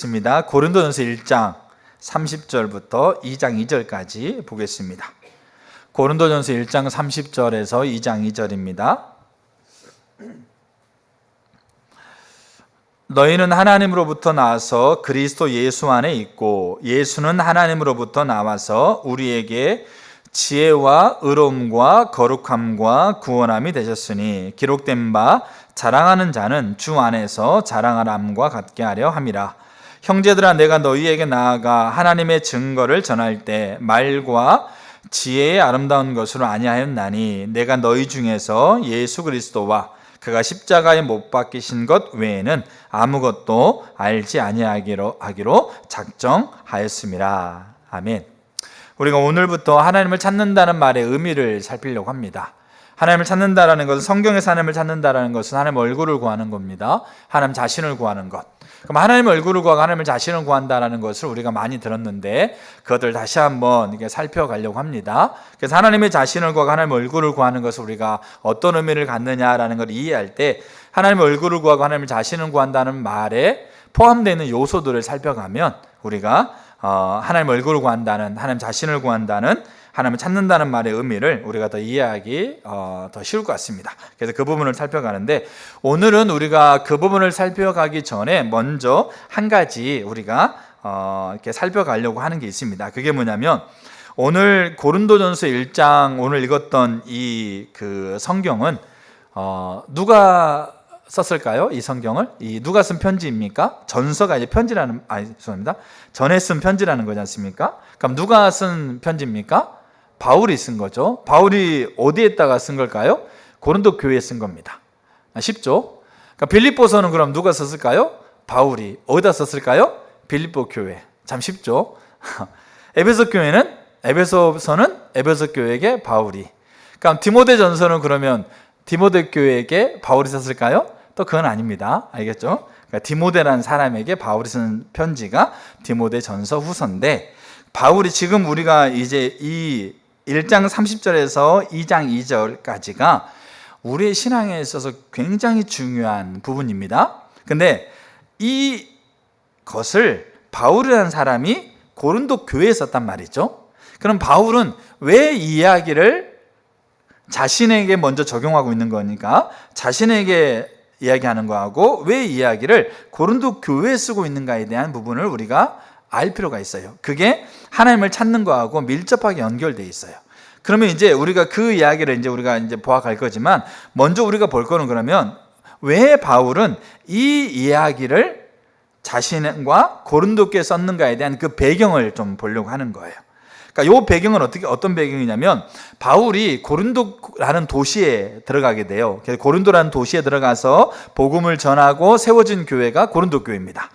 있습니다. 고린도전서 1장 30절부터 2장 2절까지 보겠습니다. 고린도전서 1장 30절에서 2장 2절입니다. 너희는 하나님으로부터 나와서 그리스도 예수 안에 있고 예수는 하나님으로부터 나와서 우리에게 지혜와 의로움과 거룩함과 구원함이 되셨으니 기록된 바 자랑하는 자는 주 안에서 자랑하람과 같게 하려 함이라. 형제들아, 내가 너희에게 나아가 하나님의 증거를 전할 때 말과 지혜의 아름다운 것으로 아니하였나니 내가 너희 중에서 예수 그리스도와 그가 십자가에 못 박히신 것 외에는 아무것도 알지 아니하기로 작정하였습니다. 아멘. 우리가 오늘부터 하나님을 찾는다는 말의 의미를 살피려고 합니다. 하나님을 찾는다라는 것은, 성경에서 하나님을 찾는다라는 것은 하나님 얼굴을 구하는 겁니다. 하나님 자신을 구하는 것. 그럼 하나님 얼굴을 구하고 하나님 자신을 구한다라는 것을 우리가 많이 들었는데 그것을 다시 한번 이렇게 살펴가려고 합니다. 그래서 하나님의 자신을 구하고 하나님 얼굴을 구하는 것을 우리가 어떤 의미를 갖느냐라는 걸 이해할 때 하나님 얼굴을 구하고 하나님 자신을 구한다는 말에 포함되어 있는 요소들을 살펴가면 우리가 하나님 얼굴을 구한다는, 하나님 자신을 구한다는, 하나님을 찾는다는 말의 의미를 우리가 더 이해하기 더 쉬울 것 같습니다. 그래서 그 부분을 살펴가는데, 오늘은 우리가 그 부분을 살펴가기 전에 먼저 한 가지 우리가 이렇게 살펴가려고 하는 게 있습니다. 그게 뭐냐면, 오늘 고린도전서 1장 오늘 읽었던 이 그 성경은 누가 썼을까요? 이 성경을? 이 누가 쓴 편지입니까? 전서가 이제 편지라는, 죄송합니다. 전에 쓴 편지라는 거지 않습니까? 그럼 누가 쓴 편지입니까? 바울이 쓴 거죠. 바울이 어디에다가 쓴 걸까요? 고린도 교회에 쓴 겁니다. 쉽죠? 그러니까 빌립보서는 그럼 누가 썼을까요? 바울이. 어디다 썼을까요? 빌립보 교회. 참 쉽죠? 에베소 교회는, 에베소서는 에베소 교회에게 바울이. 그럼 디모데전서는 그러면 디모데 교회에게 바울이 썼을까요? 또 그건 아닙니다. 알겠죠? 그러니까 디모데라는 사람에게 바울이 쓴 편지가 디모데전서 후서인데, 바울이 지금 우리가 이제 이 1장 30절에서 2장 2절까지가 우리의 신앙에 있어서 굉장히 중요한 부분입니다. 근데 이것을 바울이라는 사람이 고린도 교회에 썼단 말이죠. 그럼 바울은 왜 이 이야기를 자신에게 먼저 적용하고 있는 거니까 자신에게 이야기하는 거하고 왜 이 이야기를 고린도 교회에 쓰고 있는가에 대한 부분을 우리가 알 필요가 있어요. 그게 하나님을 찾는 거하고 밀접하게 연결되어 있어요. 그러면 이제 우리가 그 이야기를 이제 우리가 이제 보아갈 거지만, 먼저 우리가 볼 거는 그러면 왜 바울은 이 이야기를 자신과 고린도교에 썼는가에 대한 그 배경을 좀 보려고 하는 거예요. 그러니까 이 배경은 어떤 배경이냐면, 바울이 고린도라는 도시에 들어가게 돼요. 그래서 고린도라는 도시에 들어가서 복음을 전하고 세워진 교회가 고린도 교회입니다.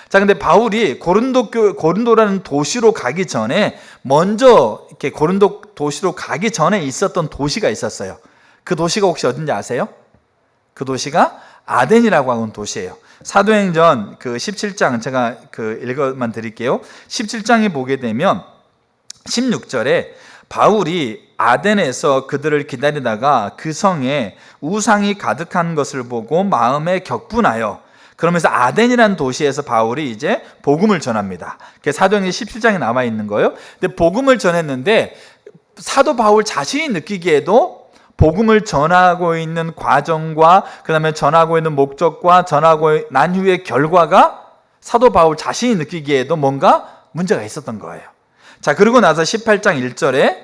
자, 근데 바울이 고린도라는 도시로 가기 전에, 먼저 이렇게 고린도 도시로 가기 전에 있었던 도시가 있었어요. 그 도시가 혹시 어딘지 아세요? 그 도시가 아덴이라고 하는 도시예요. 사도행전 그 17장, 제가 그 읽어만 드릴게요. 17장에 보게 되면 16절에 바울이 아덴에서 그들을 기다리다가 그 성에 우상이 가득한 것을 보고 마음에 격분하여, 그러면서 아덴이라는 도시에서 바울이 이제 복음을 전합니다. 그게 사도행전 17장에 남아 있는 거예요. 근데 복음을 전했는데 사도 바울 자신이 느끼기에도 복음을 전하고 있는 과정과 그 다음에 전하고 있는 목적과 전하고 난 후의 결과가 사도 바울 자신이 느끼기에도 뭔가 문제가 있었던 거예요. 자, 그러고 나서 18장 1절에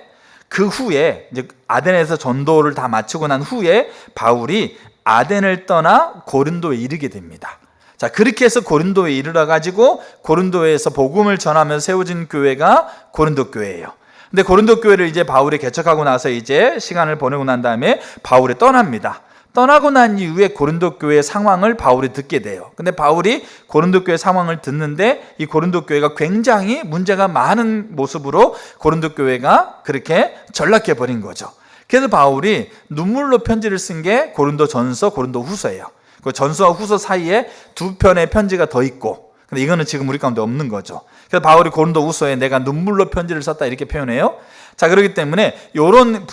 그 후에 이제 아덴에서 전도를 다 마치고 난 후에 바울이 아덴을 떠나 고린도에 이르게 됩니다. 자, 그렇게 해서 고린도에 이르러 가지고 고린도에서 복음을 전하면서 세워진 교회가 고린도 교회예요. 근데 고린도 교회를 이제 바울이 개척하고 나서 이제 시간을 보내고 난 다음에 바울이 떠납니다. 떠나고 난 이후에 고린도 교회의 상황을 바울이 듣게 돼요. 근데 바울이 고린도 교회 상황을 듣는데 이 고린도 교회가 굉장히 문제가 많은 모습으로 고린도 교회가 그렇게 전락해 버린 거죠. 그래서 바울이 눈물로 편지를 쓴 게 고린도 전서, 고린도 후서예요. 그 전서와 후서 사이에 두 편의 편지가 더 있고, 근데 이거는 지금 우리 가운데 없는 거죠. 그래서 바울이 고린도 후서에 내가 눈물로 편지를 썼다 이렇게 표현해요. 자, 그렇기 때문에 이런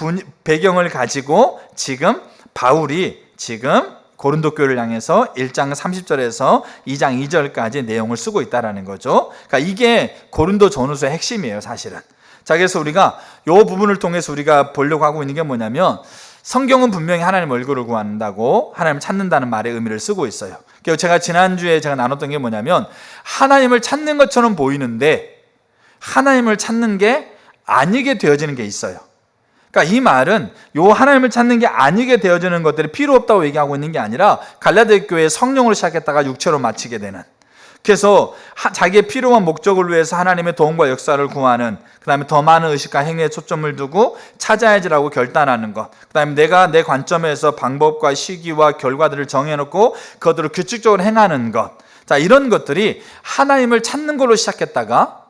배경을 가지고 지금 바울이 지금 고린도 교회를 향해서 1장 30절에서 2장 2절까지 내용을 쓰고 있다라는 거죠. 그러니까 이게 고린도 전후서의 핵심이에요, 사실은. 자, 그래서 우리가 이 부분을 통해서 우리가 보려고 하고 있는 게 뭐냐면, 성경은 분명히 하나님 얼굴을 구한다고, 하나님을 찾는다는 말의 의미를 쓰고 있어요. 그래서 제가 지난주에 제가 나눴던 게 뭐냐면, 하나님을 찾는 것처럼 보이는데 하나님을 찾는 게 아니게 되어지는 게 있어요. 그러니까 이 말은 요 하나님을 찾는 게 아니게 되어지는 것들이 필요 없다고 얘기하고 있는 게 아니라, 갈라디아 교회의 성령으로 시작했다가 육체로 마치게 되는, 그래서 자기의 필요한 목적을 위해서 하나님의 도움과 역사를 구하는, 그 다음에 더 많은 의식과 행위에 초점을 두고 찾아야지라고 결단하는 것, 그 다음에 내가 내 관점에서 방법과 시기와 결과들을 정해놓고 그것들을 규칙적으로 행하는 것, 자, 이런 것들이 하나님을 찾는 걸로 시작했다가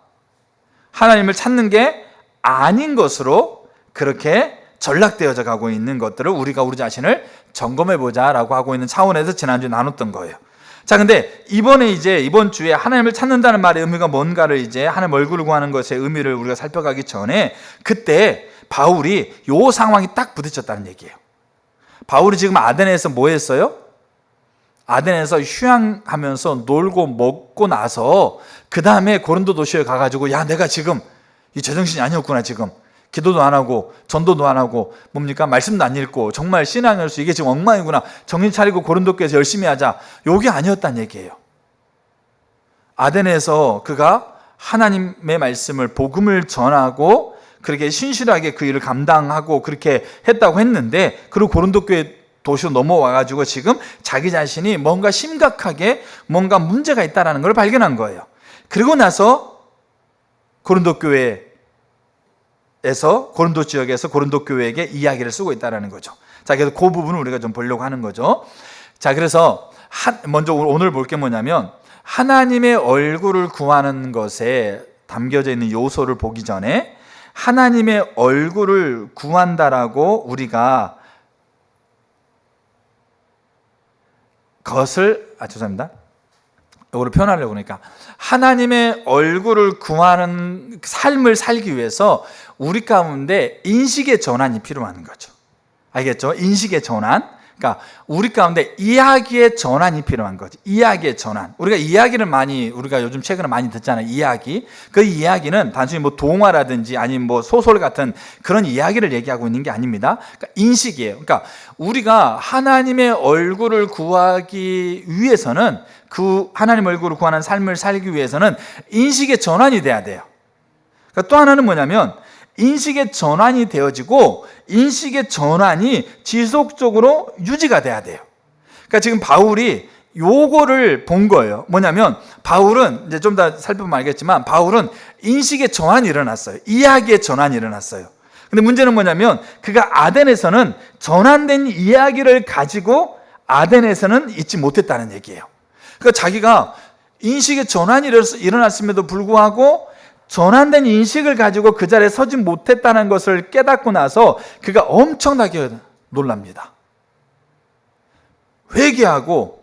하나님을 찾는 게 아닌 것으로 그렇게 전락되어져 가고 있는 것들을 우리가 우리 자신을 점검해 보자라고 하고 있는 차원에서 지난주에 나눴던 거예요. 자, 근데 이번 주에 하나님을 찾는다는 말의 의미가 뭔가를, 이제 하나님 얼굴을 구하는 것의 의미를 우리가 살펴가기 전에, 그때 바울이 요 상황이 딱 부딪혔다는 얘기예요. 바울이 지금 아데네에서 뭐 했어요? 아데네에서 휴양하면서 놀고 먹고 나서 그 다음에 고린도 도시에 가가지고, 야, 내가 지금 이 제정신이 아니었구나, 지금 기도도 안 하고 전도도 안 하고 뭡니까, 말씀도 안 읽고 정말 신앙으로서 이게 지금 엉망이구나, 정신 차리고 고린도 교회에서 열심히 하자, 요게 아니었단 얘기예요. 아데네에서 그가 하나님의 말씀을, 복음을 전하고 그렇게 신실하게 그 일을 감당하고 그렇게 했다고 했는데, 그리고 고린도 교회 도시로 넘어와가지고 지금 자기 자신이 뭔가 심각하게 뭔가 문제가 있다는 걸 발견한 거예요. 그리고 나서 고린도 지역에서 고린도 교회에게 이야기를 쓰고 있다는 거죠. 자, 그래서 그 부분을 우리가 좀 보려고 하는 거죠. 자, 그래서 먼저 오늘 볼 게 뭐냐면, 하나님의 얼굴을 구하는 것에 담겨져 있는 요소를 보기 전에 하나님의 얼굴을 구한다라고 우리가 이거를 표현하려고 그러니까, 하나님의 얼굴을 구하는 삶을 살기 위해서 우리 가운데 인식의 전환이 필요한 거죠. 알겠죠? 인식의 전환. 그러니까 우리 가운데 이야기의 전환이 필요한 거죠. 이야기의 전환. 우리가 요즘 최근에 많이 듣잖아요. 이야기. 그 이야기는 단순히 뭐 동화라든지 아니면 뭐 소설 같은 그런 이야기를 얘기하고 있는 게 아닙니다. 그러니까 인식이에요. 그러니까 우리가 하나님의 얼굴을 구하기 위해서는, 그 하나님 얼굴을 구하는 삶을 살기 위해서는 인식의 전환이 돼야 돼요. 그러니까 또 하나는 뭐냐면, 인식의 전환이 되어지고 인식의 전환이 지속적으로 유지가 돼야 돼요. 그러니까 지금 바울이 요거를 본 거예요. 뭐냐면, 바울은 이제 좀 더 살펴보면 알겠지만, 바울은 인식의 전환이 일어났어요. 이야기의 전환이 일어났어요. 근데 문제는 뭐냐면, 그가 아덴에서는 전환된 이야기를 가지고 아덴에서는 잊지 못했다는 얘기예요. 그러니까 자기가 인식의 전환이 일어났음에도 불구하고 전환된 인식을 가지고 그 자리에 서지 못했다는 것을 깨닫고 나서 그가 엄청나게 놀랍니다. 회개하고,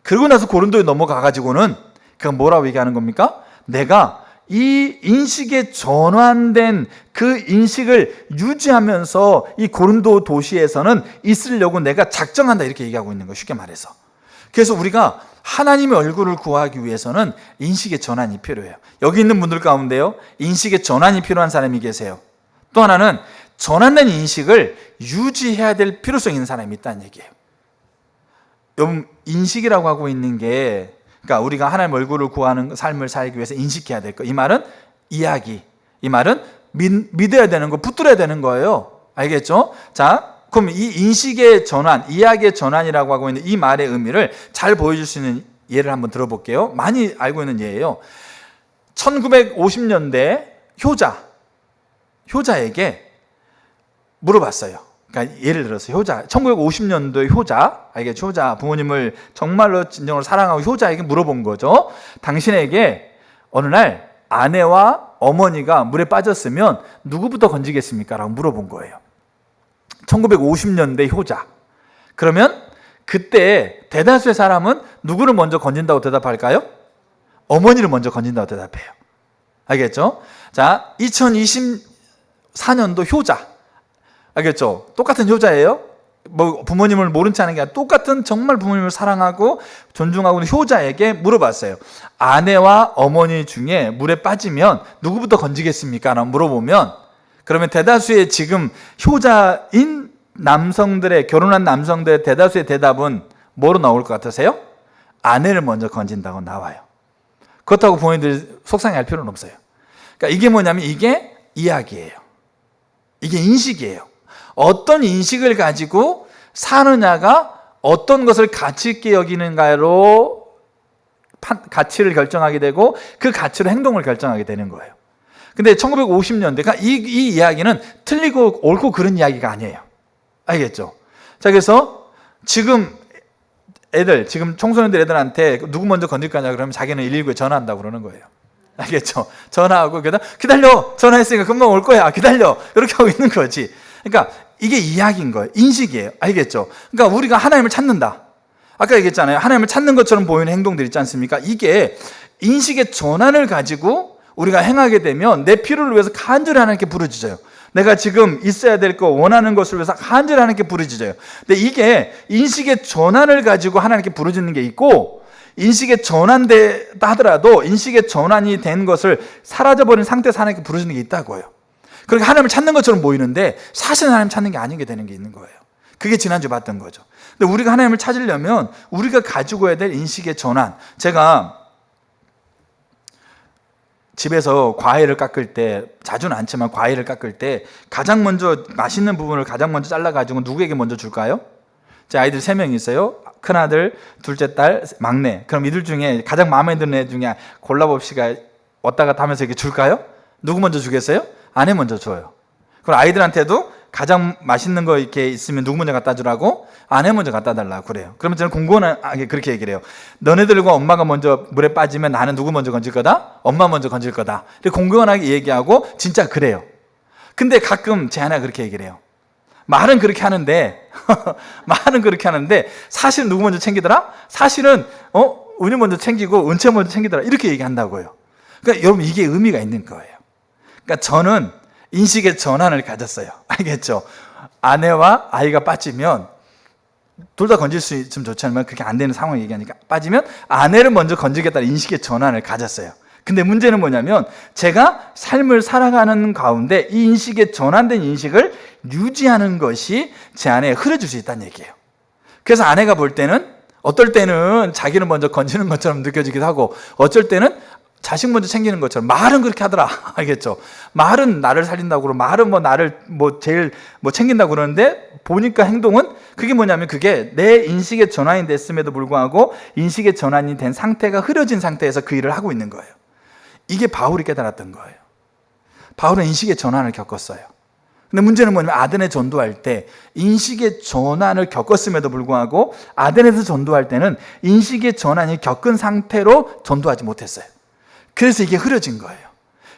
그러고 나서 고린도에 넘어가가지고는 그가 뭐라고 얘기하는 겁니까? 내가 이 인식의 전환된 그 인식을 유지하면서 이 고린도 도시에서는 있으려고 내가 작정한다, 이렇게 얘기하고 있는 거예요, 쉽게 말해서. 그래서 우리가 하나님의 얼굴을 구하기 위해서는 인식의 전환이 필요해요. 여기 있는 분들 가운데요, 인식의 전환이 필요한 사람이 계세요. 또 하나는 전환된 인식을 유지해야 될 필요성이 있는 사람이 있다는 얘기예요. 여러분, 인식이라고 하고 있는 게, 그러니까 우리가 하나님 얼굴을 구하는 삶을 살기 위해서 인식해야 될 거, 이 말은 이야기, 이 말은 믿어야 되는 거, 붙들어야 되는 거예요. 알겠죠? 자, 그럼 이 인식의 전환, 이야기의 전환이라고 하고 있는 이 말의 의미를 잘 보여줄 수 있는 예를 한번 들어볼게요. 많이 알고 있는 예예요. 1950년대 효자에게 물어봤어요. 그러니까 예를 들어서 1950년도의 효자, 알겠죠? 효자, 부모님을 정말로 진정으로 사랑하고 효자에게 물어본 거죠. 당신에게 어느 날 아내와 어머니가 물에 빠졌으면 누구부터 건지겠습니까? 라고 물어본 거예요. 1950년대 효자. 그러면 그때 대다수의 사람은 누구를 먼저 건진다고 대답할까요? 어머니를 먼저 건진다고 대답해요. 알겠죠? 자, 2024년도 효자. 알겠죠? 똑같은 효자예요. 뭐 부모님을 모른 체 하는 게 아니라 똑같은 정말 부모님을 사랑하고 존중하고 있는 효자에게 물어봤어요. 아내와 어머니 중에 물에 빠지면 누구부터 건지겠습니까? 라고 물어보면, 그러면 대다수의 지금 효자인 남성들의, 결혼한 남성들의 대다수의 대답은 뭐로 나올 것 같으세요? 아내를 먼저 건진다고 나와요. 그렇다고 부모님들이 속상해할 필요는 없어요. 그러니까 이게 뭐냐면 이게 이야기예요. 이게 인식이에요. 어떤 인식을 가지고 사느냐가 어떤 것을 가치 있게 여기는가로 가치를 결정하게 되고 그 가치로 행동을 결정하게 되는 거예요. 근데 1950년대, 그러니까 이 이야기는 틀리고 옳고 그런 이야기가 아니에요. 알겠죠? 자, 그래서 지금 지금 청소년들 애들한테 누구 먼저 건질 거냐 그러면 자기는 119에 전화한다고 그러는 거예요. 알겠죠? 전화하고 기다려! 전화했으니까 금방 올 거야. 기다려! 이렇게 하고 있는 거지. 그러니까 이게 이야기인 거예요. 인식이에요. 알겠죠? 그러니까 우리가 하나님을 찾는다. 아까 얘기했잖아요. 하나님을 찾는 것처럼 보이는 행동들 있지 않습니까? 이게 인식의 전환을 가지고 우리가 행하게 되면 내 필요를 위해서 간절히 하나님께 부르짖어요. 내가 지금 있어야 될 거, 원하는 것을 위해서 간절히 하나님께 부르짖어요. 근데 이게 인식의 전환을 가지고 하나님께 부르짖는 게 있고, 인식의 전환됐다 하더라도 인식의 전환이 된 것을 사라져버린 상태에서 하나님께 부르짖는 게 있다고요. 그러니까 하나님을 찾는 것처럼 보이는데 사실은 하나님 찾는 게 아닌 게 되는 게 있는 거예요. 그게 지난주 봤던 거죠. 근데 우리가 하나님을 찾으려면 우리가 가지고 해야 될 인식의 전환. 제가 집에서 과일을 깎을 때, 자주는 않지만 과일을 깎을 때 가장 먼저 맛있는 부분을 가장 먼저 잘라가지고 누구에게 먼저 줄까요? 제 아이들 3명이 있어요. 큰아들, 둘째 딸, 막내. 그럼 이들 중에 가장 마음에 드는 애 중에 골라봅시다. 왔다 갔다 하면서 이렇게 줄까요? 누구 먼저 주겠어요? 아내 먼저 줘요. 그럼 아이들한테도 가장 맛있는 거 이렇게 있으면 누구 먼저 갖다 주라고? 아내 먼저 갖다 달라고 그래요. 그러면 저는 공공하게 그렇게 얘기를 해요. 너네들과 엄마가 먼저 물에 빠지면 나는 누구 먼저 건질 거다? 엄마 먼저 건질 거다. 이렇게 공공하게 얘기하고 진짜 그래요. 근데 가끔 제 아내가 그렇게 얘기를 해요. 말은 그렇게 하는데 말은 그렇게 하는데 사실은 누구 먼저 챙기더라? 사실은 은희 먼저 챙기고 은채 먼저 챙기더라. 이렇게 얘기한다고요. 그러니까 여러분 이게 의미가 있는 거예요. 그러니까 저는 인식의 전환을 가졌어요. 알겠죠? 아내와 아이가 빠지면 둘 다 건질 수 있으면 좋지 않으면 그렇게 안 되는 상황을 얘기하니까 빠지면 아내를 먼저 건지겠다는 인식의 전환을 가졌어요. 근데 문제는 뭐냐면 제가 삶을 살아가는 가운데 이 인식의 전환된 인식을 유지하는 것이 제 안에 흐려질 수 있다는 얘기예요. 그래서 아내가 볼 때는 어떨 때는 자기를 먼저 건지는 것처럼 느껴지기도 하고 어쩔 때는 자식 먼저 챙기는 것처럼 말은 그렇게 하더라. 알겠죠? 말은 나를 살린다고 그러고 말은 나를 제일 챙긴다고 그러는데 보니까 행동은 그게 뭐냐면 그게 내 인식의 전환이 됐음에도 불구하고 인식의 전환이 된 상태가 흐려진 상태에서 그 일을 하고 있는 거예요. 이게 바울이 깨달았던 거예요. 바울은 인식의 전환을 겪었어요. 근데 문제는 뭐냐면 아덴에 전도할 때 인식의 전환을 겪었음에도 불구하고 아덴에서 전도할 때는 인식의 전환이 겪은 상태로 전도하지 못했어요. 그래서 이게 흐려진 거예요.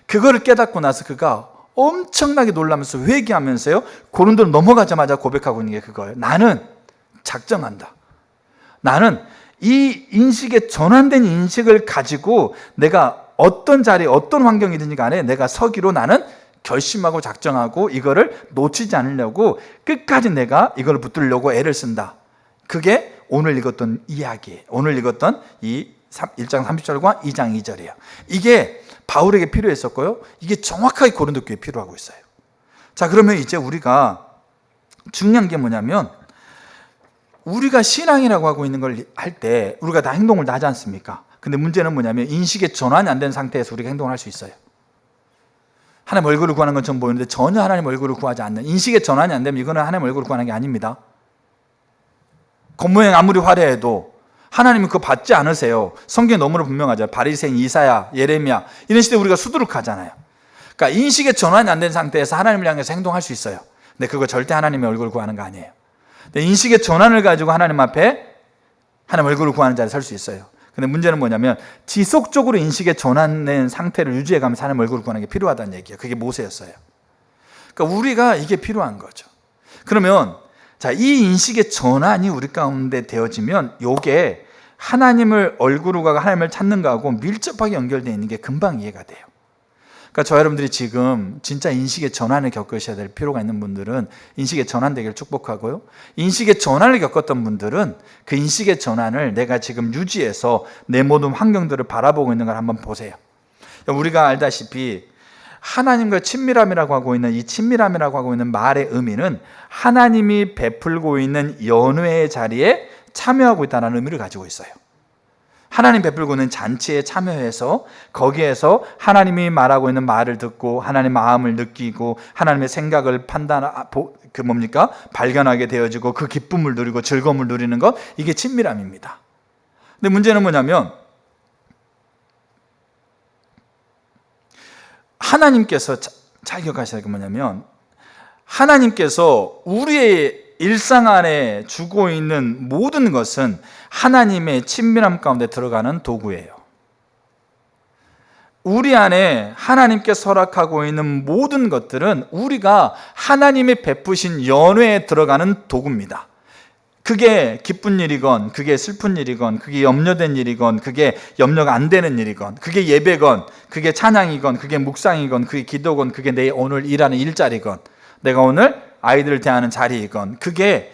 그거를 깨닫고 나서 그가 엄청나게 놀라면서 회개하면서요 고린도로 넘어가자마자 고백하고 있는 게 그거예요. 나는 작정한다. 나는 이 인식의 전환된 인식을 가지고 내가 어떤 자리, 어떤 환경이든지 간에 내가 서기로 나는 결심하고 작정하고 이거를 놓치지 않으려고 끝까지 내가 이걸 붙들려고 애를 쓴다. 그게 오늘 읽었던 이야기예요. 오늘 읽었던 이 1장 30절과 2장 2절이에요. 이게 바울에게 필요했었고요. 이게 정확하게 고린도 교회에 필요하고 있어요. 자, 그러면 이제 우리가 중요한 게 뭐냐면 우리가 신앙이라고 하고 있는 걸 할 때 우리가 다 행동을 다 하지 않습니까? 근데 문제는 뭐냐면 인식의 전환이 안 된 상태에서 우리가 행동을 할 수 있어요. 하나님 얼굴을 구하는 것처럼 보이는데 전혀 하나님 얼굴을 구하지 않는 인식의 전환이 안 되면 이거는 하나님 얼굴을 구하는 게 아닙니다. 겉모양 아무리 화려해도 하나님은 그거 받지 않으세요. 성경에 너무나 분명하죠. 바리새인 이사야, 예레미야 이런 시대에 우리가 수두룩하잖아요. 그러니까 인식의 전환이 안 된 상태에서 하나님을 향해서 행동할 수 있어요. 근데 그거 절대 하나님의 얼굴을 구하는 거 아니에요. 근데 인식의 전환을 가지고 하나님 앞에 하나님 얼굴을 구하는 자리에 설 수 있어요. 근데 문제는 뭐냐면 지속적으로 인식의 전환된 상태를 유지해가면서 하나님 얼굴을 구하는 게 필요하다는 얘기예요. 그게 모세였어요. 그러니까 우리가 이게 필요한 거죠. 그러면 자, 이 인식의 전환이 우리 가운데 되어지면 이게 하나님을 얼굴로 가고 하나님을 찾는 거하고 밀접하게 연결되어 있는 게 금방 이해가 돼요. 그러니까 저 여러분들이 지금 진짜 인식의 전환을 겪으셔야 될 필요가 있는 분들은 인식의 전환되기를 축복하고요. 인식의 전환을 겪었던 분들은 그 인식의 전환을 내가 지금 유지해서 내 모든 환경들을 바라보고 있는 걸 한번 보세요. 우리가 알다시피 하나님과 친밀함이라고 하고 있는 이 친밀함이라고 하고 있는 말의 의미는 하나님이 베풀고 있는 연회의 자리에 참여하고 있다는 의미를 가지고 있어요. 하나님 베풀고 있는 잔치에 참여해서 거기에서 하나님이 말하고 있는 말을 듣고 하나님 마음을 느끼고 하나님의 생각을 발견하게 되어지고 그 기쁨을 누리고 즐거움을 누리는 것, 이게 친밀함입니다. 근데 문제는 뭐냐면 하나님께서 잘 기억하셔야 될 게 뭐냐면 하나님께서 우리의 일상 안에 주고 있는 모든 것은 하나님의 친밀함 가운데 들어가는 도구예요. 우리 안에 하나님께 허락하고 있는 모든 것들은 우리가 하나님의 베푸신 연회에 들어가는 도구입니다. 그게 기쁜 일이건 그게 슬픈 일이건 그게 염려된 일이건 그게 염려가 안 되는 일이건 그게 예배건 그게 찬양이건 그게 묵상이건 그게 기도건 그게 내 오늘 일하는 일자리건 내가 오늘 아이들을 대하는 자리이건 그게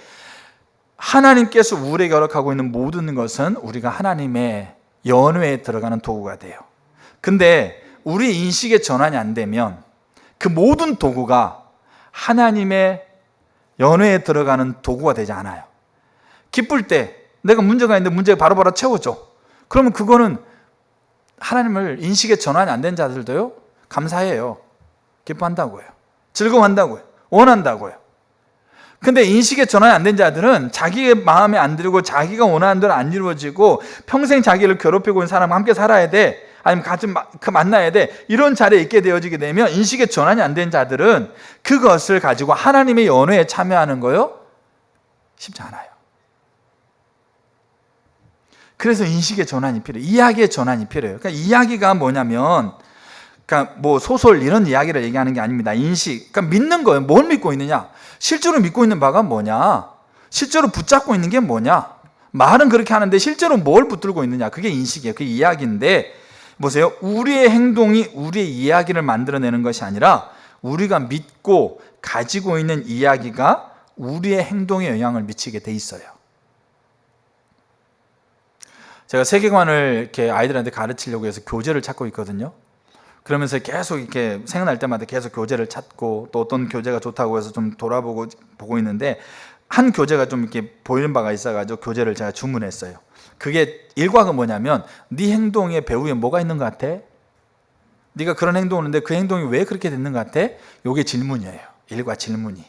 하나님께서 우리에게 허락하고 있는 모든 것은 우리가 하나님의 연회에 들어가는 도구가 돼요. 근데 우리 인식의 전환이 안 되면 그 모든 도구가 하나님의 연회에 들어가는 도구가 되지 않아요. 기쁠 때 내가 문제가 있는데 문제 바로바로 채워줘. 그러면 그거는 하나님을 인식의 전환이 안 된 자들도요 감사해요. 기뻐한다고요. 즐거워한다고요. 원한다고요. 근데 인식의 전환이 안 된 자들은 자기의 마음에 안 들고 자기가 원하는 대로 안 이루어지고 평생 자기를 괴롭히고 있는 사람과 함께 살아야 돼. 아니면 같이 만나야 돼. 이런 자리에 있게 되어지게 되면 인식의 전환이 안 된 자들은 그것을 가지고 하나님의 연회에 참여하는 거요 쉽지 않아요. 그래서 인식의 전환이 필요해요. 이야기의 전환이 필요해요. 그러니까 이야기가 뭐냐면 그러니까 뭐 소설 이런 이야기를 얘기하는 게 아닙니다. 인식. 그러니까 믿는 거예요. 뭘 믿고 있느냐? 실제로 믿고 있는 바가 뭐냐? 실제로 붙잡고 있는 게 뭐냐? 말은 그렇게 하는데 실제로 뭘 붙들고 있느냐? 그게 인식이에요. 그게 이야기인데 보세요. 우리의 행동이 우리의 이야기를 만들어내는 것이 아니라 우리가 믿고 가지고 있는 이야기가 우리의 행동에 영향을 미치게 돼 있어요. 제가 세계관을 이렇게 아이들한테 가르치려고 해서 교재를 찾고 있거든요. 그러면서 계속 이렇게 생각날 때마다 계속 교재를 찾고 또 어떤 교재가 좋다고 해서 좀 보고 있는데 한 교재가 좀 이렇게 보이는 바가 있어가지고 교재를 제가 주문했어요. 그게 일과가 뭐냐면 네 행동에 배후에 뭐가 있는 것 같아? 네가 그런 행동을 하는데 그 행동이 왜 그렇게 됐는 것 같아? 이게 질문이에요. 일과 질문이.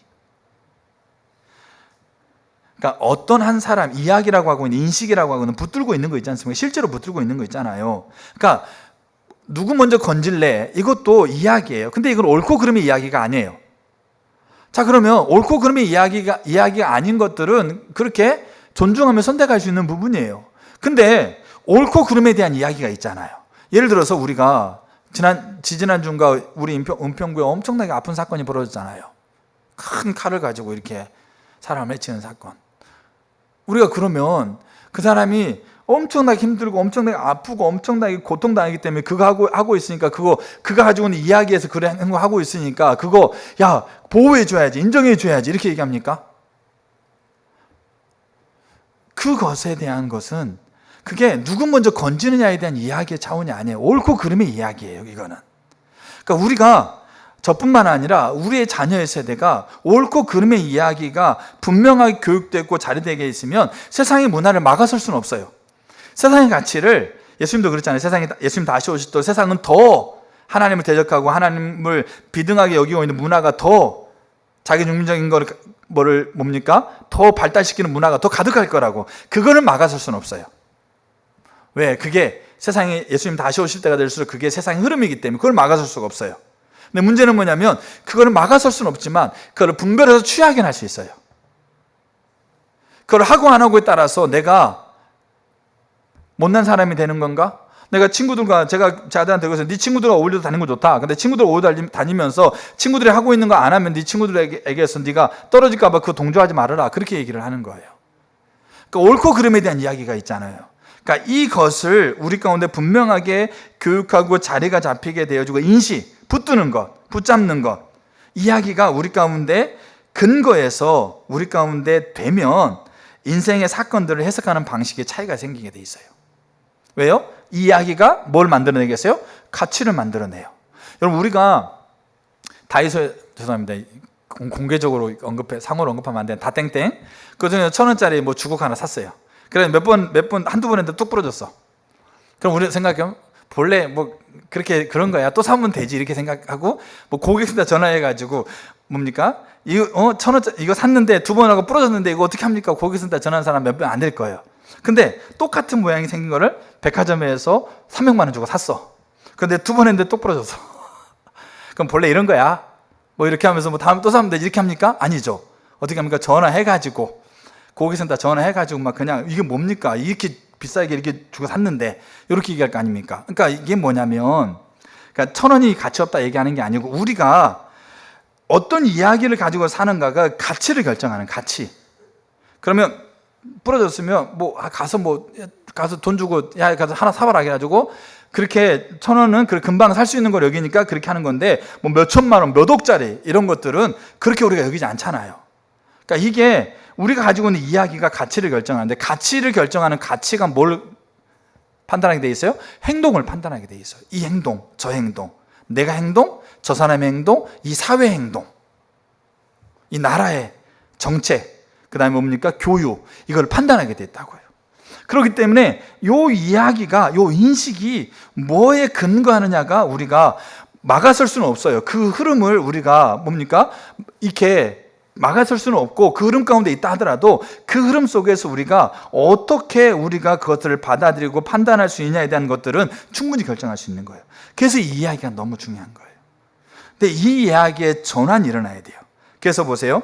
그러니까 어떤 한 사람 이야기라고 하고 있는 인식이라고 하고는 붙들고 있는 거 있지 않습니까? 실제로 붙들고 있는 거 있잖아요. 그러니까 누구 먼저 건질래? 이것도 이야기예요. 근데 이건 옳고 그름의 이야기가 아니에요. 자, 그러면 옳고 그름의 이야기가 아닌 것들은 그렇게 존중하며 선택할 수 있는 부분이에요. 근데 옳고 그름에 대한 이야기가 있잖아요. 예를 들어서 우리가 지지난주인가 우리 은평구에 엄청나게 아픈 사건이 벌어졌잖아요. 큰 칼을 가지고 이렇게 사람을 해치는 사건. 우리가 그러면 그 사람이 엄청나게 힘들고 엄청나게 아프고 엄청나게 고통당하기 때문에 그거 하고 있으니까 그가 가지고 있는 이야기에서 그런 거 하고 있으니까 그거 야 보호해줘야지 인정해줘야지 이렇게 얘기합니까? 그것에 대한 것은 그게 누구 먼저 건지느냐에 대한 이야기의 차원이 아니에요. 옳고 그름의 이야기예요. 이거는. 그러니까 우리가 저뿐만 아니라 우리의 자녀의 세대가 옳고 그름의 이야기가 분명하게 교육되고 자리되게 있으면 세상의 문화를 막아설 수는 없어요. 세상의 가치를 예수님도 그랬잖아요. 예수님 다시 오실 때 세상은 더 하나님을 대적하고 하나님을 비등하게 여기고 있는 문화가 더 자기 중심적인 거를 더 발달시키는 문화가 더 가득할 거라고. 그거는 막아설 수는 없어요. 왜? 그게 세상에 예수님 다시 오실 때가 될수록 그게 세상의 흐름이기 때문에 그걸 막아설 수가 없어요. 근데 문제는 뭐냐면 그거를 막아설 수는 없지만 그걸 분별해서 취하게 할 수 있어요. 그걸 하고 안 하고에 따라서 내가 못난 사람이 되는 건가? 내가 친구들과 제가 아들한테 그래서 네 친구들과 어울려 다니는 거 좋다. 근데 친구들 어울려 다니면서 친구들이 하고 있는 거 안 하면 네 친구들에게서 네가 떨어질까 봐 그거 동조하지 말아라. 그렇게 얘기를 하는 거예요. 그러니까 옳고 그름에 대한 이야기가 있잖아요. 그러니까 이것을 우리 가운데 분명하게 교육하고 자리가 잡히게 되어주고 인식, 붙드는 것, 붙잡는 것, 이야기가 우리 가운데 근거에서 우리 가운데 되면 인생의 사건들을 해석하는 방식에 차이가 생기게 돼 있어요. 왜요? 이 이야기가 뭘 만들어내겠어요? 가치를 만들어내요. 여러분, 우리가 다이소에, 죄송합니다, 공개적으로 상호로 언급하면 안 되는 다땡땡, 그 중에 1,000원짜리 뭐 주걱 하나 샀어요. 그래서 한두 번 했는데 뚝 부러졌어. 그럼 우리 생각해요, 본래 뭐 그렇게 그런 거야, 또 사면 되지, 이렇게 생각하고 뭐 고객센터 전화해가지고 뭡니까? 이거 1,000원짜리 이거 샀는데 2번 하고 부러졌는데 이거 어떻게 합니까? 고객센터 전화하는 사람 몇 명 안 될 거예요. 근데 똑같은 모양이 생긴 거를 백화점에서 300만 원 주고 샀어. 근데 2번 했는데 또 부러졌어. 그럼 본래 이런 거야, 뭐 이렇게 하면서 뭐 다음에 또 사면 되지, 이렇게 합니까? 아니죠. 어떻게 합니까? 전화해가지고, 고객센터 전화해가지고 막 그냥 이게 뭡니까? 이렇게 비싸게 이렇게 주고 샀는데, 이렇게 얘기할 거 아닙니까? 그러니까 이게 뭐냐면, 그러니까 1,000원이 가치 없다 얘기하는 게 아니고, 우리가 어떤 이야기를 가지고 사는가가 가치를 결정하는 가치. 그러면 부러졌으면 가서 돈 주고 야 가서 하나 사봐라 해가지고, 그렇게 1,000원은 금방 살 수 있는 걸 여기니까 그렇게 하는 건데, 뭐 몇 천만 원, 몇 억짜리 이런 것들은 그렇게 우리가 여기지 않잖아요. 그러니까 이게 우리가 가지고 있는 이야기가 가치를 결정하는데, 가치를 결정하는 가치가 뭘 판단하게 돼 있어요? 행동을 판단하게 돼 있어요. 이 행동, 저 행동, 내가 행동, 저 사람의 행동, 이 사회 행동, 이 나라의 정책, 그 다음에 뭡니까? 교육, 이걸 판단하게 됐다고요. 그렇기 때문에 요 이야기가, 요 인식이 뭐에 근거하느냐가 우리가 막아설 수는 없어요. 그 흐름을 우리가 뭡니까? 이렇게 막아설 수는 없고, 그 흐름 가운데 있다 하더라도 그 흐름 속에서 우리가 어떻게 우리가 그것들을 받아들이고 판단할 수 있냐에 대한 것들은 충분히 결정할 수 있는 거예요. 그래서 이 이야기가 너무 중요한 거예요. 근데 이 이야기의 전환이 일어나야 돼요. 그래서 보세요.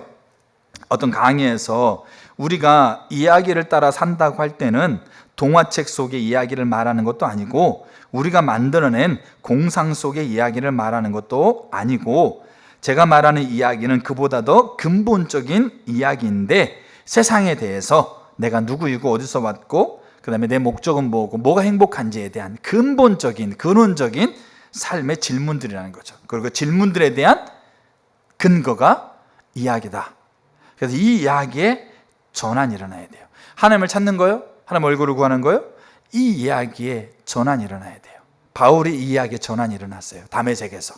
어떤 강의에서 우리가 이야기를 따라 산다고 할 때는 동화책 속의 이야기를 말하는 것도 아니고, 우리가 만들어낸 공상 속의 이야기를 말하는 것도 아니고, 제가 말하는 이야기는 그보다 더 근본적인 이야기인데, 세상에 대해서 내가 누구이고 어디서 왔고, 그 다음에 내 목적은 뭐고 뭐가 행복한지에 대한 근본적인, 근원적인 삶의 질문들이라는 거죠. 그리고 질문들에 대한 근거가 이야기다. 그래서 이 이야기에 전환이 일어나야 돼요. 하나님을 찾는 거요? 하나님 얼굴을 구하는 거요? 이 이야기에 전환이 일어나야 돼요. 바울이 이 이야기에 전환이 일어났어요. 다메섹에서.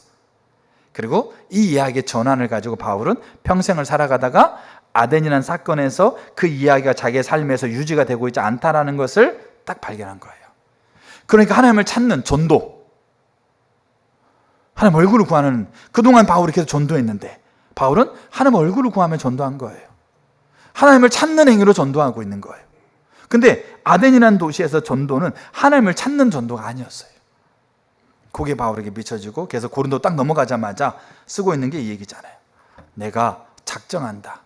그리고 이 이야기의 전환을 가지고 바울은 평생을 살아가다가 아덴이라는 사건에서 그 이야기가 자기의 삶에서 유지가 되고 있지 않다라는 것을 딱 발견한 거예요. 그러니까 하나님을 찾는 전도, 하나님 얼굴을 구하는, 그동안 바울이 계속 전도했는데 바울은 하나님 얼굴을 구하며 전도한 거예요. 하나님을 찾는 행위로 전도하고 있는 거예요. 근데 아덴이라는 도시에서 전도는 하나님을 찾는 전도가 아니었어요. 그게 바울에게 비춰지고, 그래서 고린도 딱 넘어가자마자 쓰고 있는 게 이 얘기잖아요. 내가 작정한다.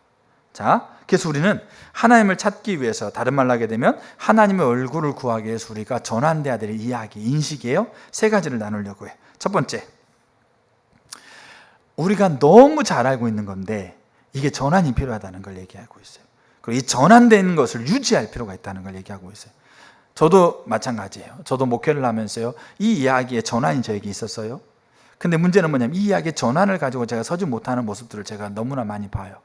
자, 그래서 우리는 하나님을 찾기 위해서, 다른 말로 하게 되면 하나님의 얼굴을 구하기 위해서 우리가 전환돼야 될 이야기, 인식이에요. 세 가지를 나누려고 해요. 첫 번째, 우리가 너무 잘 알고 있는 건데 이게 전환이 필요하다는 걸 얘기하고 있어요. 그리고 이 전환된 것을 유지할 필요가 있다는 걸 얘기하고 있어요. 저도 마찬가지예요. 저도 목회를 하면서요, 이 이야기에 전환이 저에게 있었어요. 근데 문제는 뭐냐면 이 이야기의 전환을 가지고 제가 서지 못하는 모습들을 제가 너무나 많이 봐요.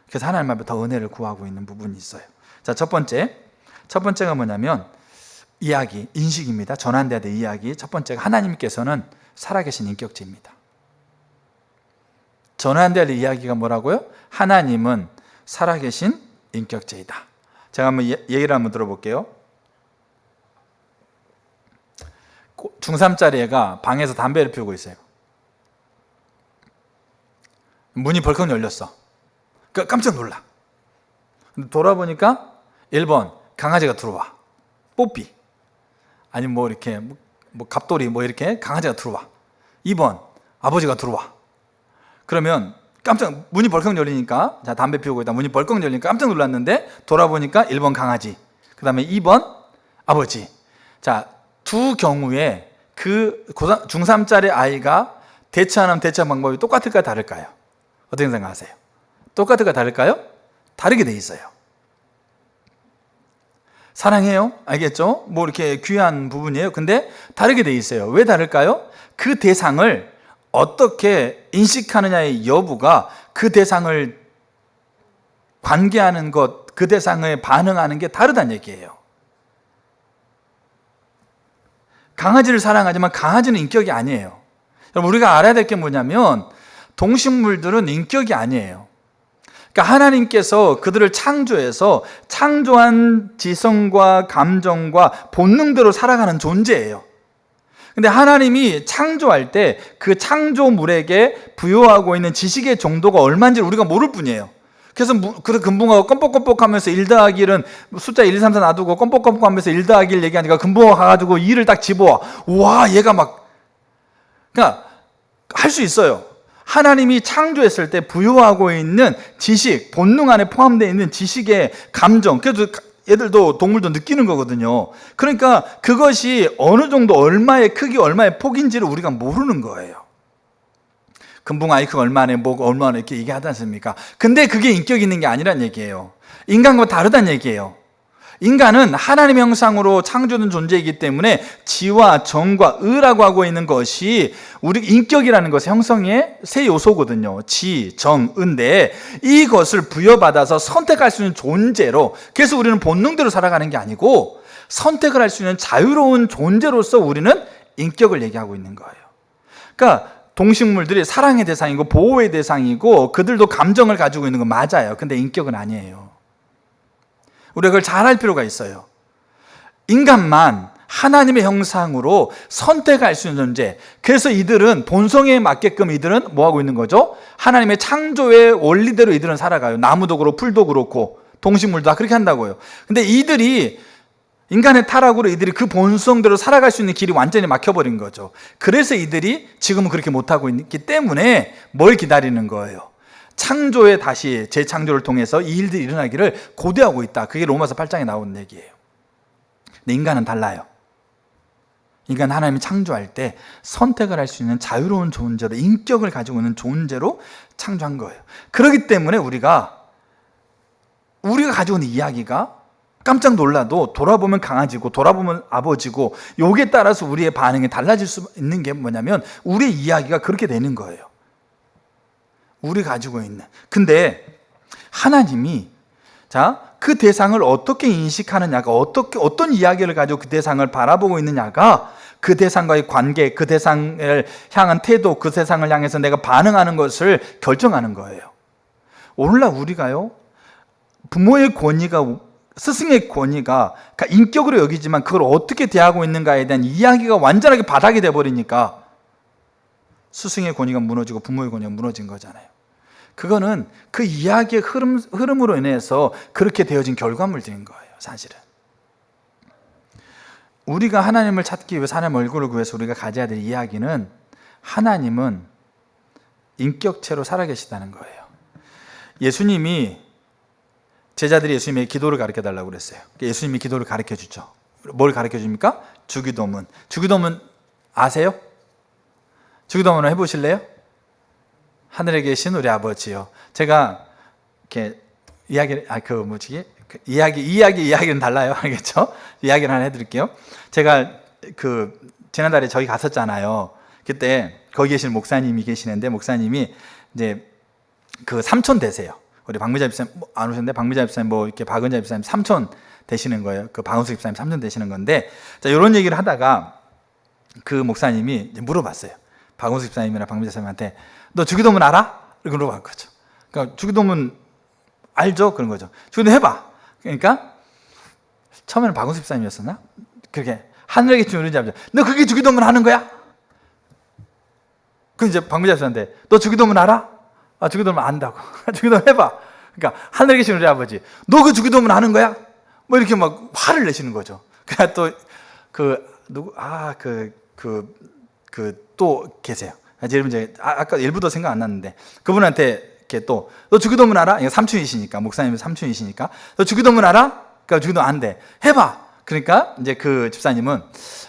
그래서 하나님 앞에 더 은혜를 구하고 있는 부분이 있어요. 자, 첫 번째가 뭐냐면 이야기, 인식입니다. 전환돼야 될 이야기. 첫 번째가 하나님께서는 살아계신 인격체입니다. 전환돼야 될 이야기가 뭐라고요? 하나님은 살아계신 인격체이다. 제가 한번 얘기를 한번 들어볼게요. 중3짜리 애가 방에서 담배를 피우고 있어요. 문이 벌컥 열렸어. 깜짝 놀라. 돌아보니까 1번 강아지가 들어와. 뽀삐. 아니면 뭐 이렇게 뭐 갑돌이 뭐 이렇게 강아지가 들어와. 2번 아버지가 들어와. 그러면 문이 벌컥 열리니까, 자, 담배 피우고 있다 문이 벌컥 열리니까 깜짝 놀랐는데 돌아보니까 1번 강아지, 그 다음에 2번 아버지. 자, 두 경우에 그 중3짜리 아이가 대처하는 대처 방법이 똑같을까요, 다를까요? 어떻게 생각하세요? 똑같을까요, 다를까요? 다르게 돼 있어요. 사랑해요, 알겠죠? 뭐 이렇게 귀한 부분이에요. 근데 다르게 돼 있어요. 왜 다를까요? 그 대상을 어떻게 인식하느냐의 여부가 그 대상을 관계하는 것, 그 대상에 반응하는 게 다르다는 얘기예요. 강아지를 사랑하지만 강아지는 인격이 아니에요. 여러분, 우리가 알아야 될 게 뭐냐면 동식물들은 인격이 아니에요. 그러니까 하나님께서 그들을 창조해서 창조한 지성과 감정과 본능대로 살아가는 존재예요. 근데 하나님이 창조할 때 그 창조물에게 부여하고 있는 지식의 정도가 얼마인지를 우리가 모를 뿐이에요. 그래서 금붕어가 껌뻑껌뻑 하면서 1 더하기 1은 숫자 1, 2, 3, 4 놔두고 껌뻑껌뻑 하면서 1 더하기 1 얘기하니까 금붕어가 가가지고 2를 딱 집어와. 와, 얘가 막, 그러니까 할 수 있어요. 하나님이 창조했을 때 부여하고 있는 지식, 본능 안에 포함되어 있는 지식의 감정, 그래도 얘들도 동물도 느끼는 거거든요. 그러니까 그것이 어느 정도 얼마의 크기, 얼마의 폭인지를 우리가 모르는 거예요. 금붕어 IQ가 얼마나, 뭐가 얼마나 이렇게 얘기하지 않습니까? 근데 그게 인격이 있는 게 아니란 얘기예요. 인간과 다르다는 얘기예요. 인간은 하나님의 형상으로 창조된 존재이기 때문에 지와 정과 의라고 하고 있는 것이 우리 인격이라는 것의 형성의 세 요소거든요. 지, 정, 의인데 이것을 부여받아서 선택할 수 있는 존재로, 그래서 우리는 본능대로 살아가는 게 아니고 선택을 할 수 있는 자유로운 존재로서 우리는 인격을 얘기하고 있는 거예요. 그러니까 동식물들이 사랑의 대상이고 보호의 대상이고 그들도 감정을 가지고 있는 건 맞아요. 근데 인격은 아니에요. 우리가 그걸 잘 알 필요가 있어요. 인간만 하나님의 형상으로 선택할 수 있는 존재. 그래서 이들은 본성에 맞게끔 이들은 뭐 하고 있는 거죠? 하나님의 창조의 원리대로 이들은 살아가요. 나무도 그렇고 풀도 그렇고 동식물도 다 그렇게 한다고요. 근데 이들이 인간의 타락으로 이들이 그 본성대로 살아갈 수 있는 길이 완전히 막혀버린 거죠. 그래서 이들이 지금은 그렇게 못하고 있기 때문에 뭘 기다리는 거예요? 창조의 다시 재창조를 통해서 이 일들이 일어나기를 고대하고 있다. 그게 로마서 8장에 나오는 얘기예요. 근데 인간은 달라요. 인간은 하나님이 창조할 때 선택을 할 수 있는 자유로운 존재로, 인격을 가지고 있는 존재로 창조한 거예요. 그렇기 때문에 우리가 가지고 있는 이야기가 깜짝 놀라도 돌아보면 강아지고 돌아보면 아버지고, 여기에 따라서 우리의 반응이 달라질 수 있는 게 뭐냐면 우리의 이야기가 그렇게 되는 거예요. 우리 가지고 있는. 근데 하나님이 그 대상을 어떻게 인식하느냐가, 어떤 이야기를 가지고 그 대상을 바라보고 있느냐가 그 대상과의 관계, 그 대상을 향한 태도, 그 대상을 향해서 내가 반응하는 것을 결정하는 거예요. 오늘날 우리가요, 부모의 권위가, 스승의 권위가 인격으로 여기지만 그걸 어떻게 대하고 있는가에 대한 이야기가 완전하게 바닥이 돼버리니까 스승의 권위가 무너지고 부모의 권위가 무너진 거잖아요. 그거는 그 이야기의 흐름으로 인해서 그렇게 되어진 결과물들인 거예요, 사실은. 우리가 하나님을 찾기 위해서, 하나님 얼굴을 구해서 우리가 가져야 될 이야기는 하나님은 인격체로 살아계시다는 거예요. 예수님이, 제자들이 예수님의 기도를 가르쳐 달라고 그랬어요. 예수님이 기도를 가르쳐 주죠. 뭘 가르쳐 줍니까? 주기도문. 주기도문 아세요? 주기도문을 해보실래요? 하늘에 계신 우리 아버지요. 제가 이렇게 이야기는 달라요. 알겠죠? 이야기를 하나 해드릴게요. 제가 지난달에 저희 갔었잖아요. 그때 거기 계신 목사님이 계시는데, 목사님이 이제 삼촌 되세요. 우리 박미자 집사님 안 오셨는데, 박미자 집사님 이렇게 박은자 집사님 삼촌 되시는 거예요. 박은수 집사님 삼촌 되시는 건데, 이런 얘기를 하다가 그 목사님이 이제 물어봤어요. 박은수 집사님이나 박미자 집사님한테 너 주기도문 알아? 이렇게 물어본 거죠. 그러니까 주기도문 알죠? 그런 거죠. 주기도문 해봐. 그러니까 처음에는 박은수 집사님이었었나? 그렇게 하늘에 계신 우리 아버지, 너 그게 주기도문 하는 거야? 그 이제 박미자 집사한테 너 주기도문 알아? 아, 주기도문 안다고. 주기도문 해봐. 그러니까 하늘에 계신 우리 아버지, 너 그 주기도문 아는 거야? 뭐 이렇게 막 화를 내시는 거죠. 그냥 또 또 계세요. 아까 일부도 생각 안 났는데, 그분한테 이렇게 또 너 주기도문 알아? 이거 삼촌이시니까, 목사님은 삼촌이시니까, 너 주기도문 알아? 그러니까 주기도 안 돼. 해봐. 그러니까 이제 그 집사님은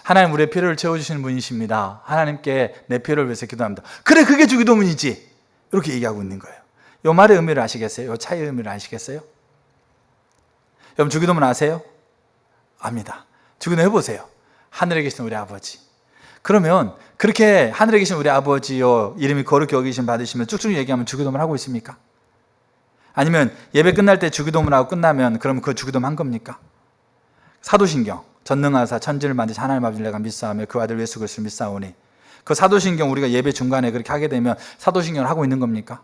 하나님 우리의 필요를 채워주시는 분이십니다. 하나님께 내 필요를 위해서 기도합니다. 그래, 그게 주기도문이지. 이렇게 얘기하고 있는 거예요. 이 말의 의미를 아시겠어요? 이 차이의 의미를 아시겠어요? 여러분 주기도문 아세요? 압니다. 주기도 해보세요. 하늘에 계신 우리 아버지. 그러면 그렇게 하늘에 계신 우리 아버지여 이름이 거룩히 여기심 받으시면 쭉쭉 얘기하면 주기도문을 하고 있습니까? 아니면 예배 끝날 때 주기도문하고 끝나면 그러면 그 주기도문 한 겁니까? 사도신경 전능하사 천지를 만드신 하나님 아버지를 내가 믿사오며 그 아들 예수 그리스도를 믿사오니, 그 사도신경 우리가 예배 중간에 그렇게 하게 되면 사도신경을 하고 있는 겁니까?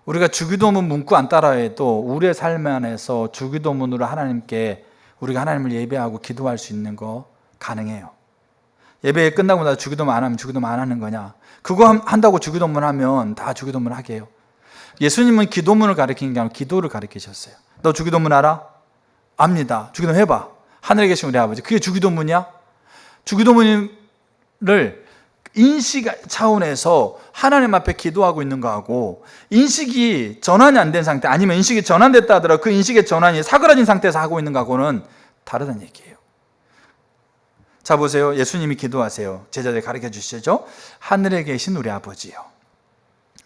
우리가 주기도문 문구 안 따라해도 우리의 삶 안에서 주기도문으로 하나님께 우리가 하나님을 예배하고 기도할 수 있는 거 가능해요. 예배 끝나고 나서 주기도문 안 하면 주기도문 안 하는 거냐? 그거 한다고 주기도문 하면 다 주기도문 하게 해요. 예수님은 기도문을 가르치는 게 아니라 기도를 가르치셨어요. 너 주기도문 알아? 압니다. 주기도문 해봐. 하늘에 계신 우리 아버지. 그게 주기도문이야? 주기도문을 인식 차원에서 하나님 앞에 기도하고 있는 거하고, 인식이 전환이 안 된 상태, 아니면 인식이 전환됐다 하더라도 그 인식의 전환이 사그라진 상태에서 하고 있는 거하고는 다르다는 얘기예요. 자, 보세요. 예수님이 기도하세요. 제자들 가르쳐 주시죠. 하늘에 계신 우리 아버지요.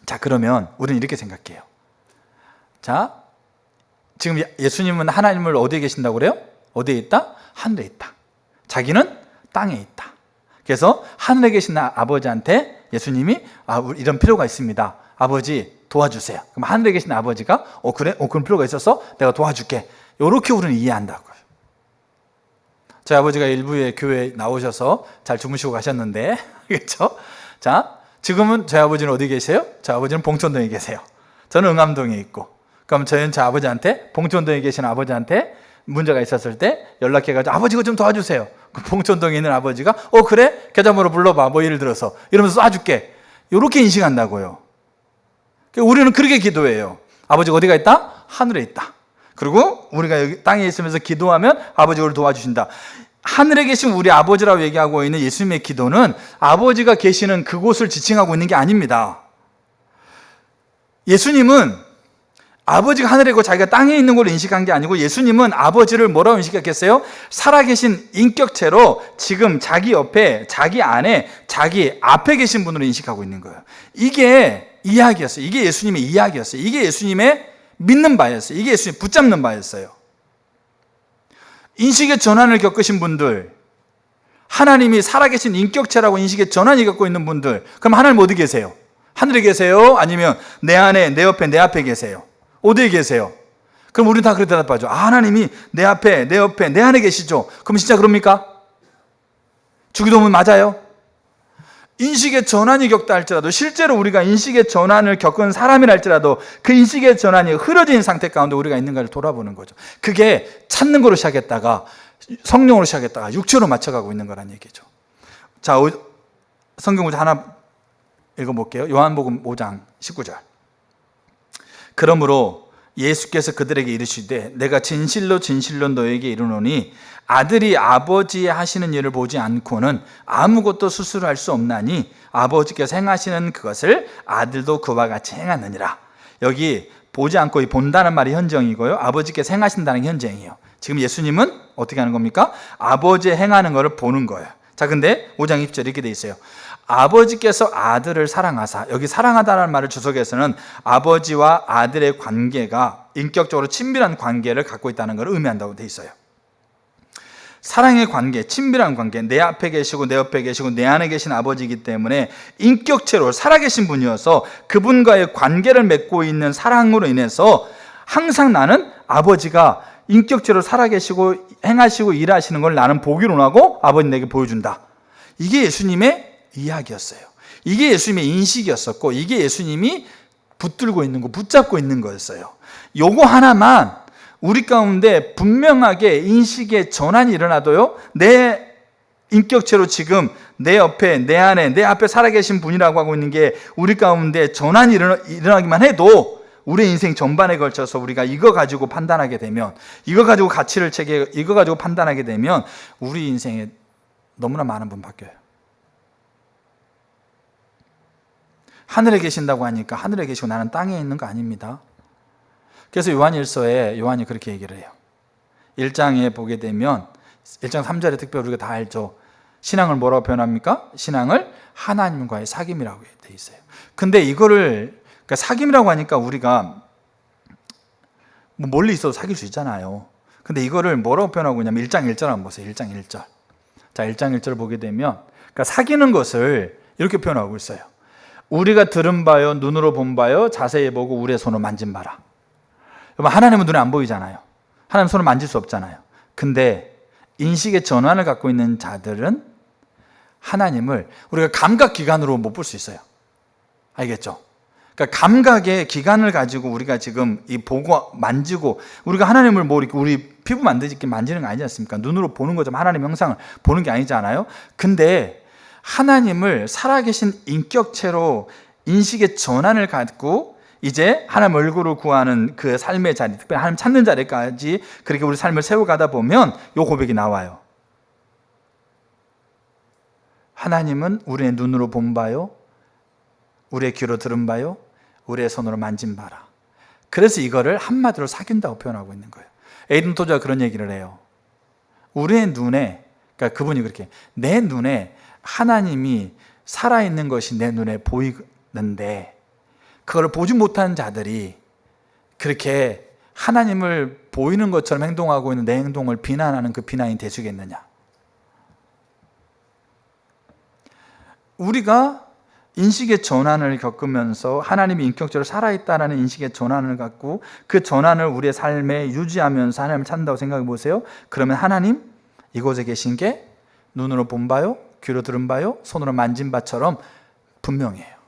자, 그러면 우리는 이렇게 생각해요. 자, 지금 예수님은 하나님을 어디에 계신다고 그래요? 어디에 있다? 하늘에 있다. 자기는 땅에 있다. 그래서 하늘에 계신 아버지한테 예수님이 이런 필요가 있습니다. 아버지 도와주세요. 그럼 하늘에 계신 아버지가 그래? 그런 필요가 있어서 내가 도와줄게. 이렇게 우리는 이해한다고요. 저희 아버지가 일부에 교회에 나오셔서 잘 주무시고 가셨는데, 그렇죠? 자, 지금은 저희 아버지는 어디 계세요? 저희 아버지는 봉천동에 계세요. 저는 응암동에 있고. 그럼 저희는 저 아버지한테, 봉천동에 계신 아버지한테 문제가 있었을 때 연락해가지고 아버지 이거 좀 도와주세요. 그 봉천동에 있는 아버지가 그래? 계좌번호 불러봐. 뭐 예를 들어서 이러면서 쏴줄게. 이렇게 인식한다고요. 우리는 그렇게 기도해요. 아버지가 어디가 있다? 하늘에 있다. 그리고 우리가 여기 땅에 있으면서 기도하면 아버지가 우리를 도와주신다. 하늘에 계신 우리 아버지라고 얘기하고 있는 예수님의 기도는 아버지가 계시는 그곳을 지칭하고 있는 게 아닙니다. 예수님은 아버지가 하늘에 있고 자기가 땅에 있는 걸 인식한 게 아니고, 예수님은 아버지를 뭐라고 인식했겠어요? 살아계신 인격체로 지금 자기 옆에, 자기 안에, 자기 앞에 계신 분으로 인식하고 있는 거예요. 이게 이야기였어요. 이게 예수님의 이야기였어요. 이게 예수님의 믿는 바였어요. 이게 예수님 붙잡는 바였어요. 인식의 전환을 겪으신 분들, 하나님이 살아계신 인격체라고 인식의 전환을 겪고 있는 분들, 그럼 하나님 어디 계세요? 하늘에 계세요? 아니면 내 안에, 내 옆에, 내 앞에 계세요? 어디에 계세요? 그럼 우리는 다 그렇게 대답하죠. 하나님이 내 앞에, 내 옆에, 내 안에 계시죠? 그럼 진짜 그럽니까? 주기도문 맞아요? 인식의 전환이 겪다 할지라도, 실제로 우리가 인식의 전환을 겪은 사람이라 할지라도 그 인식의 전환이 흐려진 상태 가운데 우리가 있는가를 돌아보는 거죠. 그게 찾는 거로 시작했다가 성령으로 시작했다가 육체로 맞춰가고 있는 거란 얘기죠. 자, 성경 구절 하나 읽어볼게요. 요한복음 5장 19절. 그러므로 예수께서 그들에게 이르시되 내가 진실로 진실로 너에게 이르노니 아들이 아버지의 하시는 일을 보지 않고는 아무것도 스스로 할 수 없나니 아버지께서 행하시는 그것을 아들도 그와 같이 행하느니라. 여기 보지 않고 본다는 말이 현정이고요, 아버지께서 행하신다는 게 현정이에요. 지금 예수님은 어떻게 하는 겁니까? 아버지의 행하는 것을 보는 거예요. 자, 근데 5장 20절 이렇게 돼 있어요. 아버지께서 아들을 사랑하사, 여기 사랑하다라는 말을 주석에서는 아버지와 아들의 관계가 인격적으로 친밀한 관계를 갖고 있다는 걸 의미한다고 돼 있어요. 사랑의 관계, 친밀한 관계, 내 앞에 계시고 내 옆에 계시고 내 안에 계신 아버지이기 때문에 인격체로 살아계신 분이어서 그분과의 관계를 맺고 있는 사랑으로 인해서 항상 나는 아버지가 인격체로 살아계시고 행하시고 일하시는 걸 나는 보기로 하고 아버지 내게 보여준다. 이게 예수님의 이야기였어요. 이게 예수님의 인식이었었고, 이게 예수님이 붙들고 있는 거, 붙잡고 있는 거였어요. 요거 하나만 우리 가운데 분명하게 인식의 전환이 일어나도요, 내 인격체로 지금 내 옆에, 내 안에, 내 앞에 살아계신 분이라고 하고 있는 게 우리 가운데 전환이 일어나기만 해도 우리 인생 전반에 걸쳐서 우리가 이거 가지고 판단하게 되면, 이거 가지고 가치를 이거 가지고 판단하게 되면 우리 인생에 너무나 많은 분 바뀌어요. 하늘에 계신다고 하니까 하늘에 계시고 나는 땅에 있는 거 아닙니다. 그래서 요한일서에 요한이 그렇게 얘기를 해요. 1장에 보게 되면 1장 3절에 특별히 우리가 다 알죠. 신앙을 뭐라고 표현합니까? 신앙을 하나님과의 사귐이라고 돼 있어요. 근데 이거를 그러니까 사귐이라고 하니까 우리가 뭐 멀리 있어도 사귈 수 있잖아요. 근데 이거를 뭐라고 표현하고 있냐면 1장 1절 한번 보세요. 1장 1절. 자, 1장 1절 보게 되면, 그러니까 사귀는 것을 이렇게 표현하고 있어요. 우리가 들은 바요, 눈으로 본 바요, 자세히 보고 우리의 손으로 만진 바라. 여러분, 하나님은 눈에 안 보이잖아요. 하나님 손을 만질 수 없잖아요. 근데 인식의 전환을 갖고 있는 자들은 하나님을 우리가 감각기관으로 못 볼 수 있어요. 알겠죠? 그러니까 감각의 기관을 가지고 우리가 지금 이 보고 만지고, 우리가 하나님을 뭐 이렇게 우리 피부 만지게 만지는 거 아니지 않습니까? 눈으로 보는 거죠. 하나님 형상을 보는 게 아니잖아요. 근데 하나님을 살아계신 인격체로 인식의 전환을 갖고 이제 하나님 얼굴을 구하는 그 삶의 자리, 특별히 하나님 찾는 자리까지 그렇게 우리 삶을 세워가다 보면 이 고백이 나와요. 하나님은 우리의 눈으로 본 바요, 우리의 귀로 들은 바요, 우리의 손으로 만진 바라. 그래서 이거를 한마디로 사귄다고 표현하고 있는 거예요. 에이든 토저가 그런 얘기를 해요. 우리의 눈에, 그러니까 그분이 그렇게, 내 눈에 하나님이 살아있는 것이 내 눈에 보이는데 그걸 보지 못하는 자들이 그렇게 하나님을 보이는 것처럼 행동하고 있는 내 행동을 비난하는 그 비난이 되시겠느냐. 우리가 인식의 전환을 겪으면서 하나님이 인격적으로 살아있다는 인식의 전환을 갖고 그 전환을 우리의 삶에 유지하면서 하나님을 찾는다고 생각해 보세요. 그러면 하나님, 이곳에 계신 게 눈으로 본 바요, 귀로 들은 바요, 손으로 만진 바처럼 분명해요.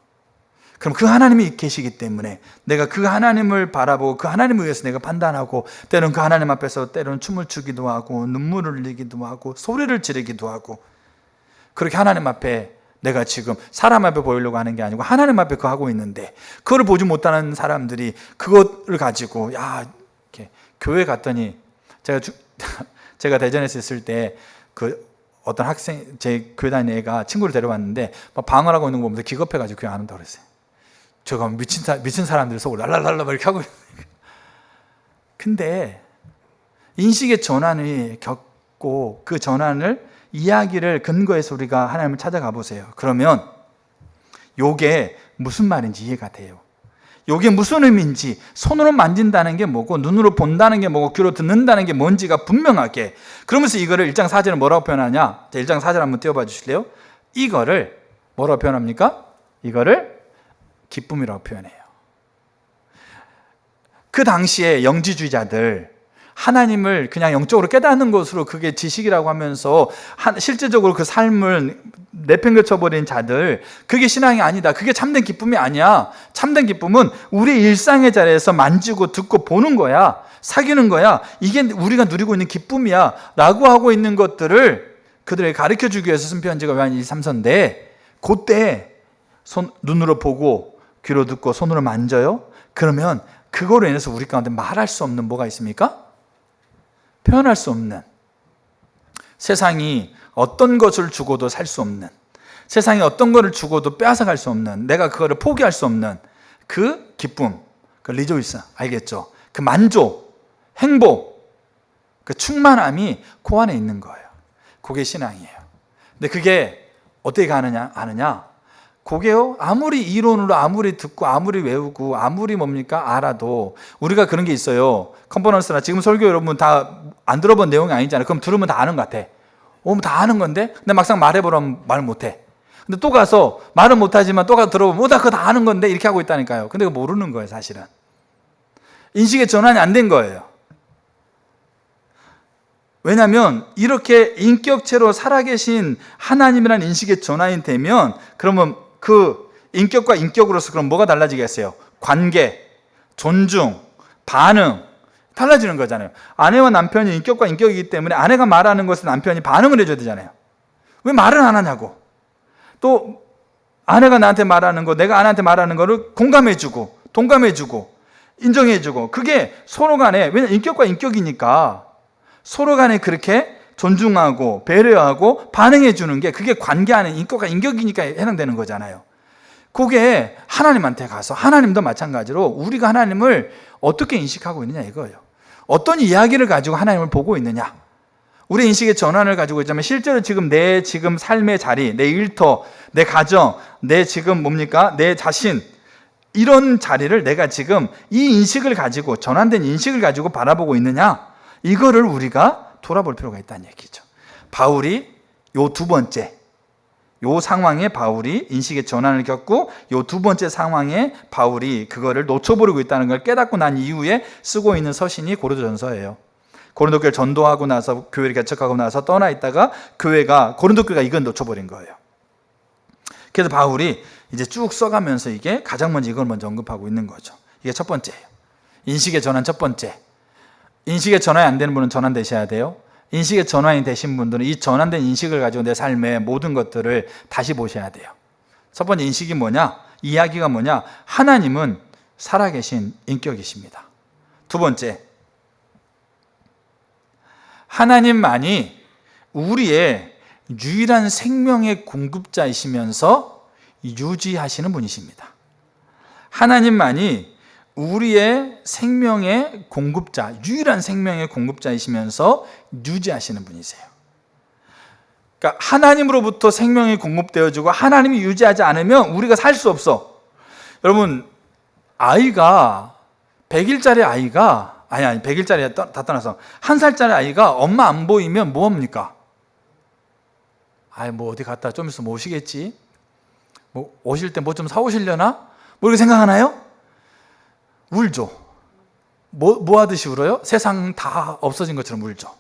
그럼 그 하나님이 계시기 때문에 내가 그 하나님을 바라보고 그 하나님을 위해서 내가 판단하고, 때로는 그 하나님 앞에서 때로는 춤을 추기도 하고 눈물을 흘리기도 하고 소리를 지르기도 하고, 그렇게 하나님 앞에 내가 지금 사람 앞에 보이려고 하는 게 아니고 하나님 앞에 그거 하고 있는데, 그걸 보지 못하는 사람들이 그것을 가지고, 야, 이렇게 교회 갔더니 제가 대전에서 있을 때 그 어떤 학생, 제 교회 다니는 애가 친구를 데려왔는데 막 방을 하고 있는 거 보면서 기겁해가지고 교회 안 온다고 그랬어요. 제가 미친 사람들 속으로 랄랄랄라 이렇게 하고 있는 거예요. 근데 인식의 전환을 겪고 그 전환을 이야기를 근거해서 우리가 하나님을 찾아가 보세요. 그러면 요게 무슨 말인지 이해가 돼요. 요게 무슨 의미인지, 손으로 만진다는 게 뭐고 눈으로 본다는 게 뭐고 귀로 듣는다는 게 뭔지가 분명하게. 그러면서 이거를 1장 4절은 뭐라고 표현하냐? 1장 4절 한번 띄워봐 주실래요? 이거를 뭐라고 표현합니까? 이거를 기쁨이라고 표현해요. 그 당시에 영지주의자들, 하나님을 그냥 영적으로 깨닫는 것으로 그게 지식이라고 하면서 실제적으로 그 삶을 내팽개쳐버린 자들, 그게 신앙이 아니다, 그게 참된 기쁨이 아니야. 참된 기쁨은 우리 일상의 자리에서 만지고 듣고 보는 거야, 사귀는 거야, 이게 우리가 누리고 있는 기쁨이야 라고 하고 있는 것들을 그들에게 가르쳐주기 위해서 쓴 편지가 요한 1~3서인데, 그때 눈으로 보고 귀로 듣고 손으로 만져요. 그러면 그거로 인해서 우리 가운데 말할 수 없는 뭐가 있습니까? 표현할 수 없는, 세상이 어떤 것을 주고도 살 수 없는, 세상이 어떤 것을 주고도 빼앗아갈 수 없는, 내가 그거를 포기할 수 없는 그 기쁨, 그 리조이스, 알겠죠? 그 만족, 행복, 그 충만함이 그 안에 있는 거예요. 그게 신앙이에요. 근데 그게 어떻게 아느냐? 그게요, 아무리 이론으로 아무리 듣고 아무리 외우고 아무리 뭡니까 알아도, 우리가 그런 게 있어요. 컨퍼런스나 지금 설교 여러분 다 안 들어본 내용이 아니잖아요. 그럼 들으면 다 아는 것 같아. 다 아는 건데, 근데 막상 말해보라면 말 못해. 근데 또 가서 말은 못하지만 또 가서 들어보면 나 그거 다 아는 건데 이렇게 하고 있다니까요. 근데 그거 모르는 거예요. 사실은 인식의 전환이 안 된 거예요. 왜냐하면 이렇게 인격체로 살아계신 하나님이라는 인식의 전환이 되면, 그러면 그 인격과 인격으로서 그럼 뭐가 달라지겠어요? 관계, 존중, 반응 달라지는 거잖아요. 아내와 남편이 인격과 인격이기 때문에 아내가 말하는 것에 남편이 반응을 해줘야 되잖아요. 왜 말을 안 하냐고. 또 아내가 나한테 말하는 거, 내가 아내한테 말하는 거를 공감해주고 동감해주고 인정해주고, 그게 서로 간에, 왜냐면 인격과 인격이니까 서로 간에 그렇게 존중하고 배려하고 반응해주는 게, 그게 관계 안에 인격과 인격이니까 해당되는 거잖아요. 그게 하나님한테 가서, 하나님도 마찬가지로 우리가 하나님을 어떻게 인식하고 있느냐 이거예요. 어떤 이야기를 가지고 하나님을 보고 있느냐. 우리 인식의 전환을 가지고 있자면 실제로 지금 내 지금 삶의 자리, 내 일터, 내 가정, 내 지금 뭡니까? 내 자신, 이런 자리를 내가 지금 이 인식을 가지고, 전환된 인식을 가지고 바라보고 있느냐, 이거를 우리가 돌아볼 필요가 있다는 얘기죠. 바울이 요 두 번째, 요 상황에 바울이 인식의 전환을 겪고 요 두 번째 상황에 바울이 그거를 놓쳐버리고 있다는 걸 깨닫고 난 이후에 쓰고 있는 서신이 고린도전서예요. 고린도 교회를 전도하고 나서 교회를 개척하고 나서 떠나 있다가 고린도 교회가 이건 놓쳐버린 거예요. 그래서 바울이 이제 쭉 써가면서 이게 가장 먼저 이걸 먼저 언급하고 있는 거죠. 이게 첫 번째예요. 인식의 전환 첫 번째. 인식의 전환이 안 되는 분은 전환되셔야 돼요. 인식의 전환이 되신 분들은 이 전환된 인식을 가지고 내 삶의 모든 것들을 다시 보셔야 돼요. 첫 번째 인식이 뭐냐? 이야기가 뭐냐? 하나님은 살아계신 인격이십니다. 두 번째, 하나님만이 우리의 유일한 생명의 공급자이시면서 유지하시는 분이십니다. 하나님만이 우리의 생명의 공급자, 유일한 생명의 공급자이시면서 유지하시는 분이세요. 그러니까 하나님으로부터 생명이 공급되어지고 하나님이 유지하지 않으면 우리가 살 수 없어. 여러분, 아이가 100일짜리 아이가 100일짜리 다 떠나서 1살짜리 아이가 엄마 안 보이면 뭐 합니까? 뭐 어디 갔다 좀 있으면 오시겠지. 뭐 오실 때 뭐 좀 사오시려나? 뭐 이렇게 생각하나요? 울죠. 뭐 하듯이 울어요? 세상 다 없어진 것처럼 울죠.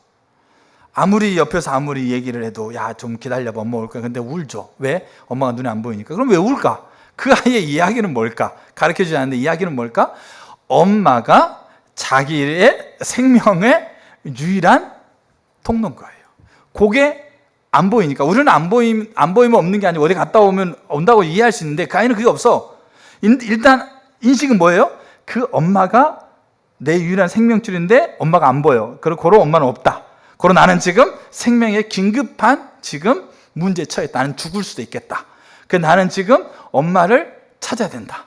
아무리 옆에서 아무리 얘기를 해도 야 좀 기다려봐 엄마 올 거야. 근데 울죠. 왜? 엄마가 눈에 안 보이니까. 그럼 왜 울까? 그 아이의 이야기는 뭘까? 가르쳐주지 않는데 이야기는 뭘까? 엄마가 자기의 생명의 유일한 통로인 거예요. 그게 안 보이니까. 우리는 안 보이면 없는 게 아니고 어디 갔다 오면 온다고 이해할 수 있는데 그 아이는 그게 없어. 일단 인식은 뭐예요? 그 엄마가 내 유일한 생명줄인데 엄마가 안 보여. 그리고 엄마는 없다. 그리고 나는 지금 생명에 긴급한 지금 문제에 처했다. 나는 죽을 수도 있겠다. 그래서 나는 지금 엄마를 찾아야 된다.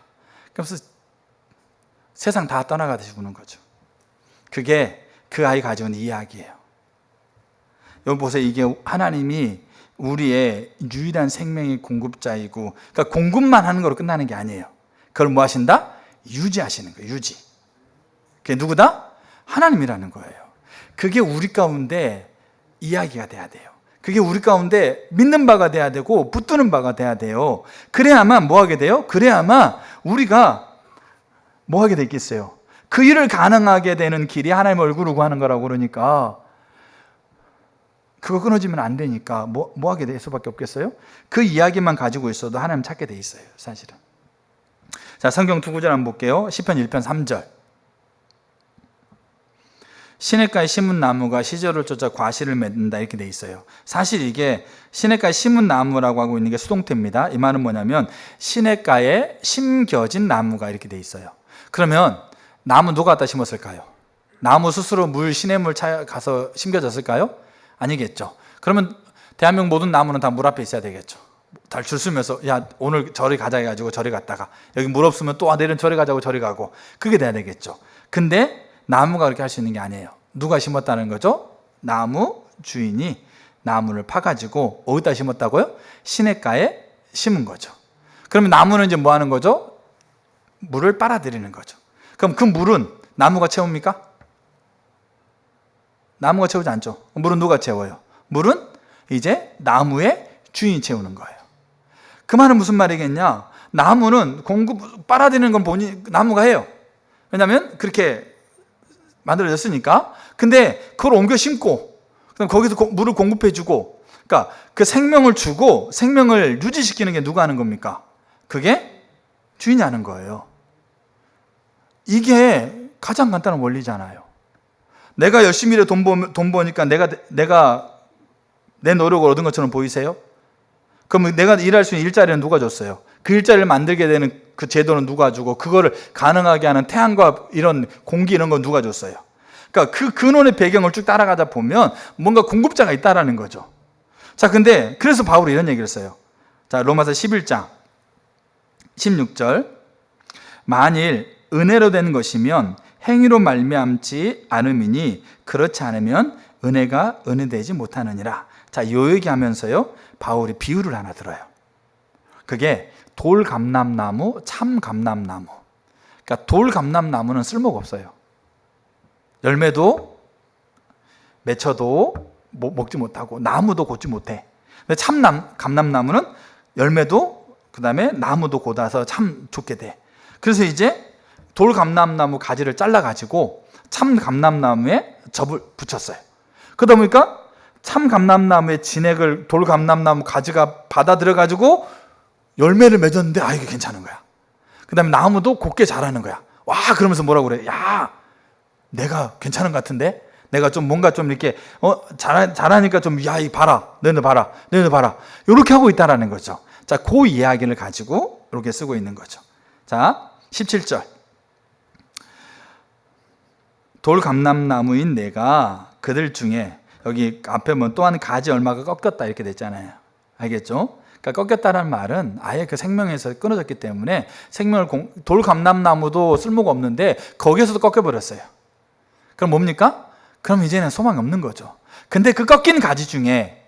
그래서 세상 다 떠나가듯이 우는 거죠. 그게 그 아이 가지고 있는 이야기예요. 여기 보세요. 이게 하나님이 우리의 유일한 생명의 공급자이고, 그러니까 공급만 하는 거로 끝나는 게 아니에요. 그걸 뭐 하신다? 유지하시는 거예요. 유지. 그게 누구다? 하나님이라는 거예요. 그게 우리 가운데 이야기가 돼야 돼요. 그게 우리 가운데 믿는 바가 돼야 되고 붙드는 바가 돼야 돼요. 그래야만 뭐 하게 돼요? 그래야만 우리가 뭐 하게 되겠어요? 그 일을 가능하게 되는 길이 하나님 얼굴을 구하는 거라고 그러니까 그거 끊어지면 안 되니까 뭐 하게 될 수밖에 없겠어요? 그 이야기만 가지고 있어도 하나님 찾게 돼 있어요. 사실은. 자, 성경 두 구절 한번 볼게요. 시편 1편 3절. 시냇가에 심은 나무가 시절을 쫓아 과실을 맺는다 이렇게 돼 있어요. 사실 이게 시냇가에 심은 나무라고 하고 있는 게 수동태입니다. 이 말은 뭐냐면 시냇가에 심겨진 나무가 이렇게 돼 있어요. 그러면 나무 누가 갖다 심었을까요? 나무 스스로 시냇물 가서 심겨졌을까요? 아니겠죠. 그러면 대한민국 모든 나무는 다 물 앞에 있어야 되겠죠. 달 줄 서면서 야 오늘 저리 가자 해가지고 저리 갔다가 여기 물 없으면 또 내일은 저리 가자고 저리 가고 그게 돼야 되겠죠. 근데 나무가 그렇게 할 수 있는 게 아니에요. 누가 심었다는 거죠? 나무 주인이 나무를 파가지고 어디다 심었다고요? 시냇가에 심은 거죠. 그러면 나무는 이제 뭐 하는 거죠? 물을 빨아들이는 거죠. 그럼 그 물은 나무가 채웁니까? 나무가 채우지 않죠. 물은 누가 채워요? 물은 이제 나무의 주인이 채우는 거예요. 그 말은 무슨 말이겠냐? 나무는 빨아들이는 건 나무가 해요. 왜냐하면 그렇게 만들어졌으니까. 근데 그걸 옮겨 심고, 그럼 거기서 물을 공급해주고, 그러니까 그 생명을 주고 생명을 유지시키는 게 누가 하는 겁니까? 그게 주인이 하는 거예요. 이게 가장 간단한 원리잖아요. 내가 열심히 일해 돈 버니까 내가 내 노력을 얻은 것처럼 보이세요? 그럼 내가 일할 수 있는 일자리는 누가 줬어요? 그 일자리를 만들게 되는 그 제도는 누가 주고 그거를 가능하게 하는 태양과 이런 공기 이런 건 누가 줬어요? 그러니까 그 근원의 배경을 쭉 따라가다 보면 뭔가 공급자가 있다라는 거죠. 자, 근데 그래서 바울이 이런 얘기를 써요. 자, 로마서 11장 16절. 만일 은혜로 된 것이면 행위로 말미암지 않음이니 그렇지 않으면 은혜가 은혜되지 못하느니라. 자, 이 얘기하면서요 바울이 비유를 하나 들어요. 그게 돌감람나무, 참감람나무. 그러니까 돌감람나무는 쓸모가 없어요. 열매도 맺혀도 먹지 못하고 나무도 걷지 못해. 근데 감람나무는 열매도 그 다음에 나무도 곧아서 참 좋게 돼. 그래서 이제 돌감람나무 가지를 잘라가지고 참감람나무에 접을 붙였어요. 그러다 보니까 참감람나무의 진액을 돌감람나무 가지가 받아들여가지고 열매를 맺었는데 이게 괜찮은 거야. 그 다음에 나무도 곱게 자라는 거야. 와, 그러면서 뭐라고 그래? 야, 내가 괜찮은 것 같은데? 내가 좀 뭔가 좀 이렇게 잘하니까 좀, 야, 이 봐라, 너희들 봐라, 너희들 봐라, 이렇게 하고 있다라는 거죠. 자, 그 이야기를 가지고 이렇게 쓰고 있는 거죠. 자, 17절. 돌감람나무인 내가 그들 중에, 여기 앞에 보면 또한 가지 얼마가 꺾였다 이렇게 됐잖아요. 알겠죠? 그러니까 꺾였다는 말은 아예 그 생명에서 끊어졌기 때문에 돌감람나무도 쓸모가 없는데 거기에서도 꺾여버렸어요. 그럼 뭡니까? 그럼 이제는 소망이 없는 거죠. 근데 그 꺾인 가지 중에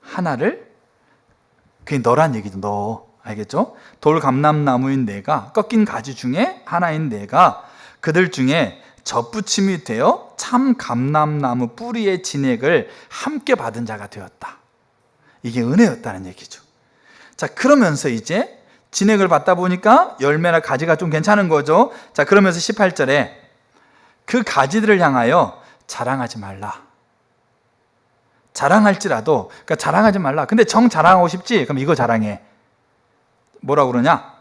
하나를, 그게 너란 얘기죠. 너. 알겠죠? 돌감람나무인 내가, 꺾인 가지 중에 하나인 내가 그들 중에 접붙임이 되어 참 감람나무 뿌리의 진액을 함께 받은 자가 되었다. 이게 은혜였다는 얘기죠. 자, 그러면서 이제 진액을 받다 보니까 열매나 가지가 좀 괜찮은 거죠. 자, 그러면서 18절에 그 가지들을 향하여 자랑하지 말라. 자랑할지라도, 그러니까 자랑하지 말라. 근데 정 자랑하고 싶지? 그럼 이거 자랑해. 뭐라고 그러냐?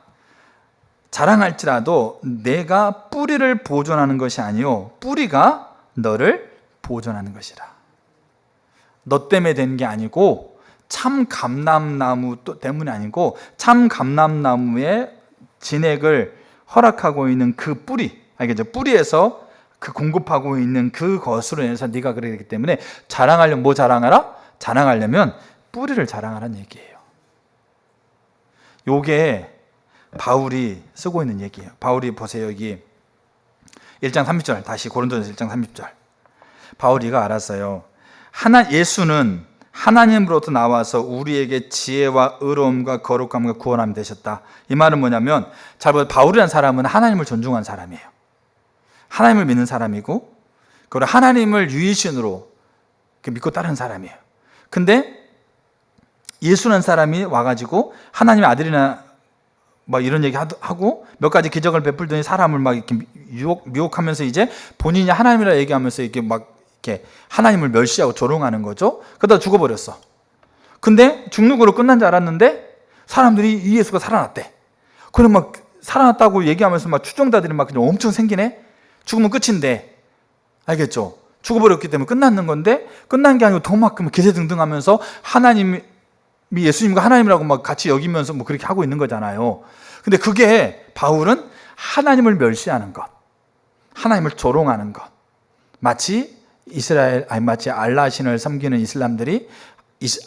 자랑할지라도 내가 뿌리를 보존하는 것이 아니요 뿌리가 너를 보존하는 것이라. 너 때문에 되는 게 아니고 참 감람나무 때문이 아니고 참 감람나무의 진액을 허락하고 있는 그 뿌리, 알겠죠? 뿌리에서 그 공급하고 있는 그것으로 인해서 네가 그러기 때문에 자랑하려면 뭐 자랑하라? 자랑하려면 뿌리를 자랑하라는 얘기예요. 요게 바울이 쓰고 있는 얘기예요. 바울이 보세요. 여기 1장 30절, 다시 고린도전서 1장 30절. 바울이가 알았어요. 예수는 하나님으로부터 나와서 우리에게 지혜와 의로움과 거룩함과 구원함이 되셨다. 이 말은 뭐냐면, 잘 보세요. 바울이라는 사람은 하나님을 존중한 사람이에요. 하나님을 믿는 사람이고, 그리고 하나님을 유일신으로 믿고 따르는 사람이에요. 근데 예수라는 사람이 와가지고 하나님의 아들이나 막 이런 얘기 하고 몇 가지 기적을 베풀더니 사람을 막 이렇게 미혹하면서 이제 본인이 하나님이라 얘기하면서 이렇게 막 이렇게 하나님을 멸시하고 조롱하는 거죠. 그러다 죽어버렸어. 근데 죽는 거로 끝난 줄 알았는데 사람들이 이 예수가 살아났대. 그럼 막 살아났다고 얘기하면서 막 추종자들이 막 그냥 엄청 생기네. 죽으면 끝인데, 알겠죠? 죽어버렸기 때문에 끝났는 건데 끝난 게 아니고 더 막 기세등등하면서 하나님이 예수님과 하나님이라고 막 같이 여기면서 뭐 그렇게 하고 있는 거잖아요. 근데 그게 바울은 하나님을 멸시하는 것, 하나님을 조롱하는 것, 마치 알라 신을 섬기는 이슬람들이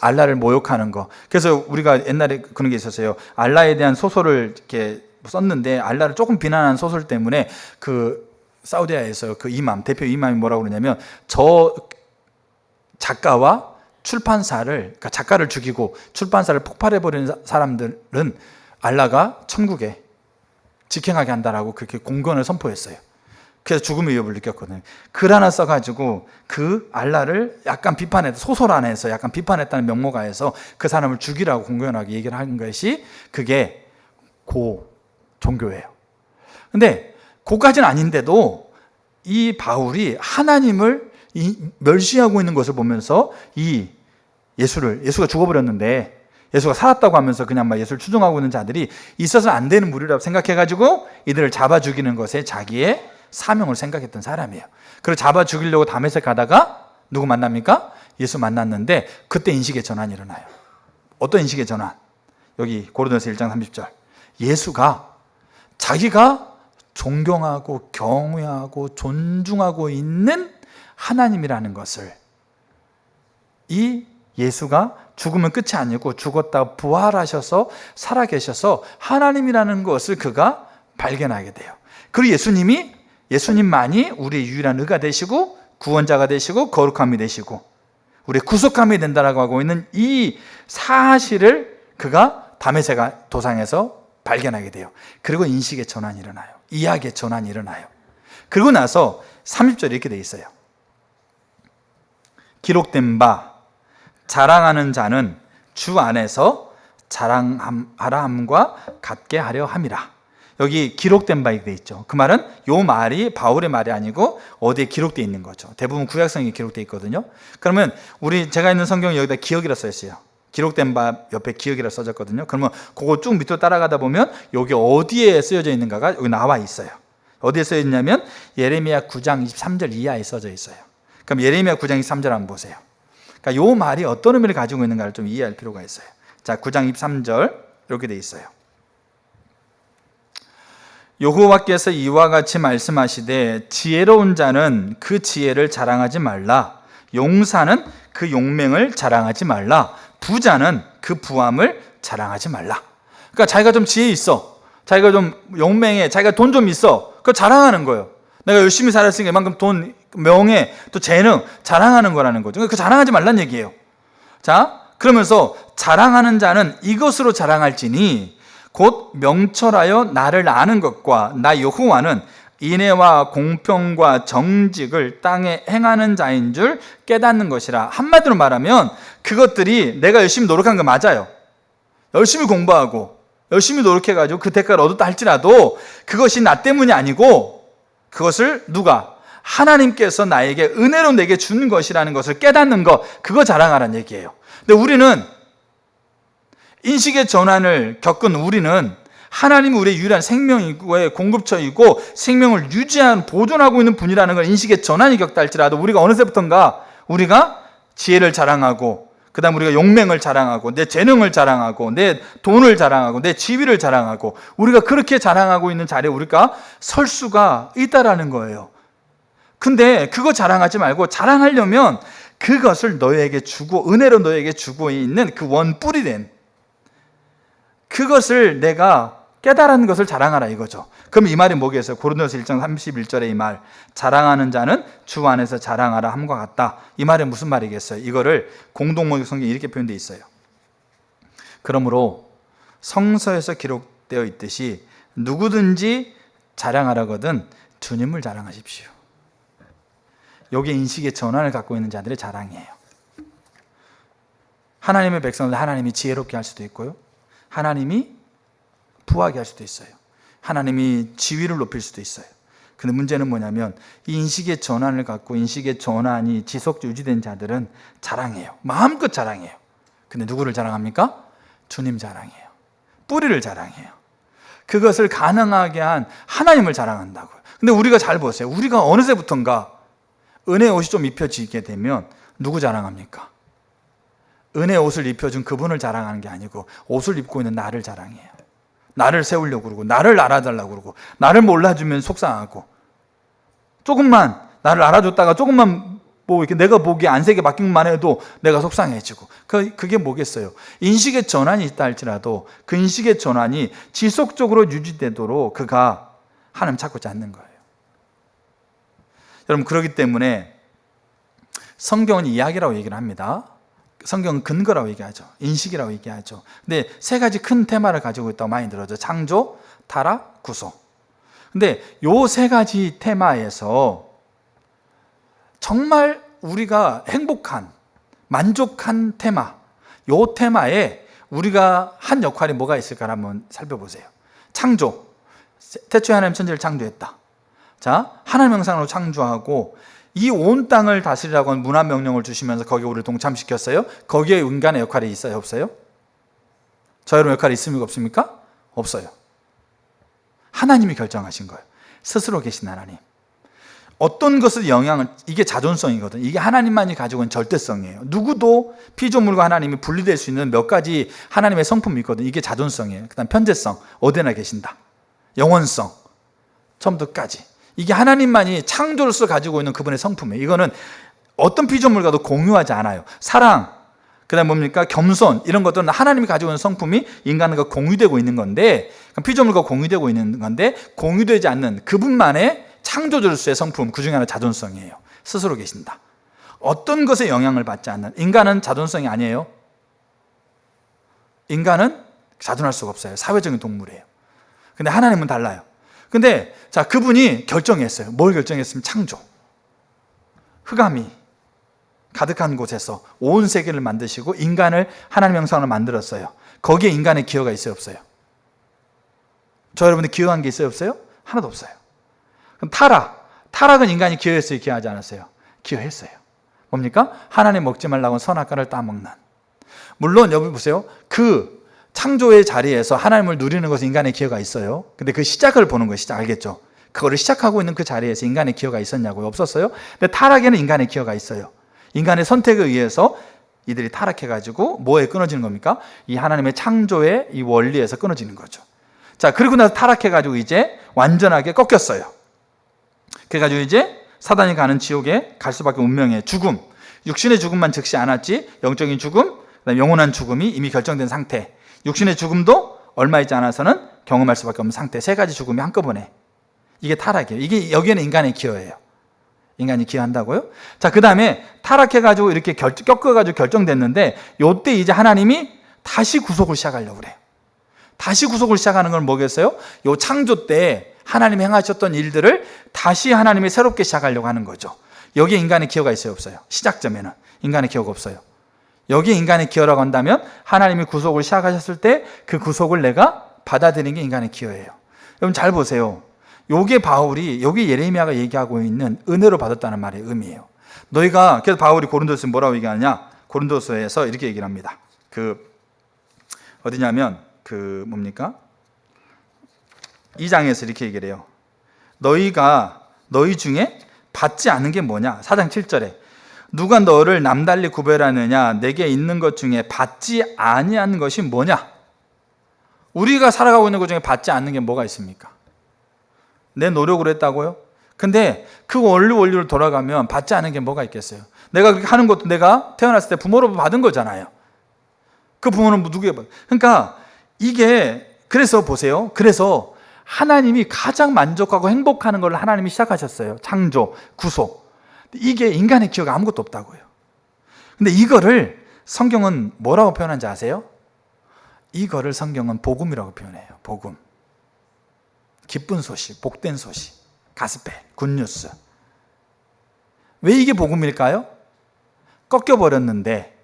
알라를 모욕하는 거. 그래서 우리가 옛날에 그런 게 있었어요. 알라에 대한 소설을 이렇게 썼는데 알라를 조금 비난한 소설 때문에 그 사우디아에서 그 대표 이맘이 뭐라고 그러냐면, 저 작가와 그러니까 작가를 죽이고 출판사를 폭발해버리는 사람들은 알라가 천국에 직행하게 한다라고 그렇게 공권을 선포했어요. 그래서 죽음의 위협을 느꼈거든요. 글 하나 써가지고 그 알라를 약간 소설 안에서 약간 비판했다는 명목하에서 그 사람을 죽이라고 공공연하게 얘기를 한 것이 그게 종교예요. 근데 고까지는 아닌데도 이 바울이 하나님을 멸시하고 있는 것을 보면서 예수가 죽어버렸는데 예수가 살았다고 하면서 그냥 막 예수를 추종하고 있는 자들이 있어서 안 되는 무리라고 생각해가지고 이들을 잡아 죽이는 것에 자기의 사명을 생각했던 사람이에요. 그리고 잡아 죽이려고 다메섹 가다가 누구 만납니까? 예수 만났는데 그때 인식의 전환이 일어나요. 어떤 인식의 전환? 여기 고린도전서 1장 30절. 예수가 자기가 존경하고 경외하고 존중하고 있는 하나님이라는 것을, 이 예수가 죽으면 끝이 아니고 죽었다 부활하셔서 살아계셔서 하나님이라는 것을 그가 발견하게 돼요. 그리고 예수님만이 우리의 유일한 의가 되시고 구원자가 되시고 거룩함이 되시고 우리의 구속함이 된다라고 하고 있는 이 사실을 그가 다메섹 도상에서 발견하게 돼요. 그리고 인식의 전환이 일어나요. 이야기의 전환이 일어나요. 그리고 나서 30절에 이렇게 돼 있어요. 기록된 바 자랑하는 자는 주 안에서 자랑하라 함과 같게 하려 함이라. 여기 기록된 바 되어 있죠. 그 말은 요 말이 바울의 말이 아니고 어디에 기록되어 있는 거죠. 대부분 구약성에 기록되어 있거든요. 그러면 제가 있는 성경에 여기다 기억이라 써 있어요. 기록된 바 옆에 기억이라 써졌거든요. 그러면 그거 쭉 밑으로 따라가다 보면 여기 어디에 쓰여져 있는가가 여기 나와 있어요. 어디에 쓰여 있냐면 예레미야 9장 23절 이하에 써져 있어요. 그럼 예레미야 9장 23절 한번 보세요. 그러니까 요 말이 어떤 의미를 가지고 있는가를 좀 이해할 필요가 있어요. 자, 9장 23절 이렇게 돼 있어요. 여호와께서 이와 같이 말씀하시되 지혜로운 자는 그 지혜를 자랑하지 말라. 용사는 그 용맹을 자랑하지 말라. 부자는 그 부함을 자랑하지 말라. 그러니까 자기가 좀 지혜 있어, 자기가 좀 용맹해, 자기가 돈 좀 있어, 그거 자랑하는 거예요. 내가 열심히 살았으니까 이만큼 돈, 명예, 또 재능 자랑하는 거라는 거죠. 그 자랑하지 말란 얘기예요. 자, 그러면서 자랑하는 자는 이것으로 자랑할지니 곧 명철하여 나를 아는 것과 나 여호와는 인애와 공평과 정직을 땅에 행하는 자인 줄 깨닫는 것이라. 한마디로 말하면 그것들이 내가 열심히 노력한 거 맞아요. 열심히 공부하고 열심히 노력해가지고 그 대가를 얻었다 할지라도 그것이 나 때문이 아니고 그것을 누가? 하나님께서 나에게 은혜로 내게 주는 것이라는 것을 깨닫는 것, 그거 자랑하라는 얘기예요. 근데 우리는 인식의 전환을 겪은 우리는 하나님이 우리의 유일한 생명이고 공급처이고 생명을 유지하는 보존하고 있는 분이라는 걸 인식의 전환이 겪다 할지라도 우리가 어느새부턴가 우리가 지혜를 자랑하고 그 다음 우리가 용맹을 자랑하고 내 재능을 자랑하고 내 돈을 자랑하고 내 지위를 자랑하고 우리가 그렇게 자랑하고 있는 자리에 우리가 설 수가 있다라는 거예요. 근데 그거 자랑하지 말고 자랑하려면 그것을 너에게 주고 은혜로 너에게 주고 있는 그 원뿔이 된 그것을 내가 깨달은 것을 자랑하라 이거죠. 그럼 이 말이 뭐겠어요? 고린도서 1장 31절에 이 말, 자랑하는 자는 주 안에서 자랑하라 함과 같다. 이 말은 무슨 말이겠어요? 이거를 공동목욕 성경에 이렇게 표현되어 있어요. 그러므로 성서에서 기록되어 있듯이 누구든지 자랑하라거든 주님을 자랑하십시오. 여기 인식의 전환을 갖고 있는 자들의 자랑이에요. 하나님의 백성들 하나님이 지혜롭게 할 수도 있고요, 하나님이 부하게 할 수도 있어요. 하나님이 지위를 높일 수도 있어요. 근데 문제는 뭐냐면 이 인식의 전환을 갖고 인식의 전환이 지속 유지된 자들은 자랑해요. 마음껏 자랑해요. 근데 누구를 자랑합니까? 주님 자랑해요. 뿌리를 자랑해요. 그것을 가능하게 한 하나님을 자랑한다고요. 근데 우리가 잘 보세요. 우리가 어느새부턴가 은혜의 옷이 좀 입혀지게 되면 누구 자랑합니까? 은혜의 옷을 입혀준 그분을 자랑하는 게 아니고 옷을 입고 있는 나를 자랑해요. 나를 세우려고 그러고 나를 알아달라고 그러고 나를 몰라주면 속상하고 조금만 나를 알아줬다가 조금만 뭐 이렇게 내가 보기에 안색에 바뀐만 해도 내가 속상해지고 그게 뭐겠어요? 인식의 전환이 있다 할지라도 그 인식의 전환이 지속적으로 유지되도록 그가 하나님 찾고자 않는 거예요. 여러분, 그렇기 때문에 성경은 이야기라고 얘기를 합니다. 성경은 근거라고 얘기하죠. 인식이라고 얘기하죠. 근데 세 가지 큰 테마를 가지고 있다고 많이 들어죠. 창조, 타락, 구속. 근데 요 세 가지 테마에서 정말 우리가 행복한, 만족한 테마, 요 테마에 우리가 한 역할이 뭐가 있을까 한번 살펴보세요. 창조. 태초에 하나님 천지를 창조했다. 자, 하나님 형상으로 창조하고 이 온 땅을 다스리라고 하는 문화 명령을 주시면서 거기에 우리를 동참시켰어요. 거기에 인간의 역할이 있어요, 없어요? 저 여러분 역할이 있습니까, 없습니까? 없어요. 하나님이 결정하신 거예요. 스스로 계신 하나님. 어떤 것을 영향을, 이게 자존성이거든요. 이게 하나님만이 가지고 있는 절대성이에요. 누구도 피조물과 하나님이 분리될 수 있는 몇 가지 하나님의 성품이 있거든요. 이게 자존성이에요. 그 다음 편재성, 어디나 계신다. 영원성, 처음부터 끝까지. 이게 하나님만이 창조로서 가지고 있는 그분의 성품이에요. 이거는 어떤 피조물과도 공유하지 않아요. 사랑, 그 다음에 뭡니까? 겸손, 이런 것들은 하나님이 가지고 있는 성품이 인간과 공유되고 있는 건데, 피조물과 공유되고 있는 건데 공유되지 않는 그분만의 창조주로서의 성품, 그 중에 하나 자존성이에요. 스스로 계신다. 어떤 것에 영향을 받지 않는, 인간은 자존성이 아니에요. 인간은 자존할 수가 없어요. 사회적인 동물이에요. 근데 하나님은 달라요. 근데 자, 그분이 결정했어요. 뭘 결정했으면 창조. 흑암이 가득한 곳에서 온 세계를 만드시고 인간을 하나님의 형상으로 만들었어요. 거기에 인간의 기여가 있어요, 없어요? 저 여러분들 기여한 게 있어요, 없어요? 하나도 없어요. 그럼 타락은 인간이 기여했어요, 기여하지 않았어요? 기여했어요. 뭡니까? 하나님 먹지 말라고 선악과를 따먹는. 물론 여기 보세요. 그 창조의 자리에서 하나님을 누리는 것은 인간의 기여가 있어요. 근데 그 시작을 보는 거예요. 시작, 알겠죠? 그거를 시작하고 있는 그 자리에서 인간의 기여가 있었냐고요? 없었어요? 근데 타락에는 인간의 기여가 있어요. 인간의 선택에 의해서 이들이 타락해가지고 뭐에 끊어지는 겁니까? 이 하나님의 창조의 이 원리에서 끊어지는 거죠. 자, 그리고 나서 타락해가지고 이제 완전하게 꺾였어요. 그래가지고 이제 사단이 가는 지옥에 갈 수밖에 운명의 죽음, 육신의 죽음만 즉시 않았지, 영적인 죽음, 그다음에 영원한 죽음이 이미 결정된 상태, 육신의 죽음도 얼마 있지 않아서는 경험할 수밖에 없는 상태, 세 가지 죽음이 한꺼번에. 이게 타락이에요. 이게 여기에는 인간의 기여예요. 인간이 기여한다고요? 자, 그 다음에 타락해가지고 이렇게 꺾어가지고 결정됐는데, 요때 이제 하나님이 다시 구속을 시작하려고 그래요. 다시 구속을 시작하는 건 뭐겠어요? 요 창조 때 하나님이 행하셨던 일들을 다시 하나님이 새롭게 시작하려고 하는 거죠. 여기에 인간의 기여가 있어요, 없어요? 시작점에는 인간의 기여가 없어요. 여기에 인간의 기여라고 한다면 하나님이 구속을 시작하셨을 때 그 구속을 내가 받아들이는 게 인간의 기여예요. 여러분 잘 보세요. 요게 바울이, 여기 예레미야가 얘기하고 있는 은혜로 받았다는 말의 의미예요. 너희가, 그래서 바울이 고린도서에 뭐라고 얘기하냐? 고린도서에서 이렇게 얘기를 합니다. 어디냐면, 뭡니까? 2장에서 이렇게 얘기를 해요. 너희 중에 받지 않은 게 뭐냐? 4장 7절에. 누가 너를 남달리 구별하느냐? 내게 있는 것 중에 받지 아니한 것이 뭐냐? 우리가 살아가고 있는 것 중에 받지 않는 게 뭐가 있습니까? 내 노력으로 했다고요? 근데 그 원리로 돌아가면 받지 않은 게 뭐가 있겠어요? 내가 그렇게 하는 것도 내가 태어났을 때 부모로부터 받은 거잖아요. 그 부모는 누구에게 받은? 그러니까 이게, 그래서 보세요. 그래서 하나님이 가장 만족하고 행복하는 걸 하나님이 시작하셨어요. 창조, 구속. 이게 인간의 기여가 아무것도 없다고요. 근데 이거를 성경은 뭐라고 표현한지 아세요? 이거를 성경은 복음이라고 표현해요. 복음. 기쁜 소식, 복된 소식, 가스펠, 굿뉴스. 왜 이게 복음일까요? 꺾여버렸는데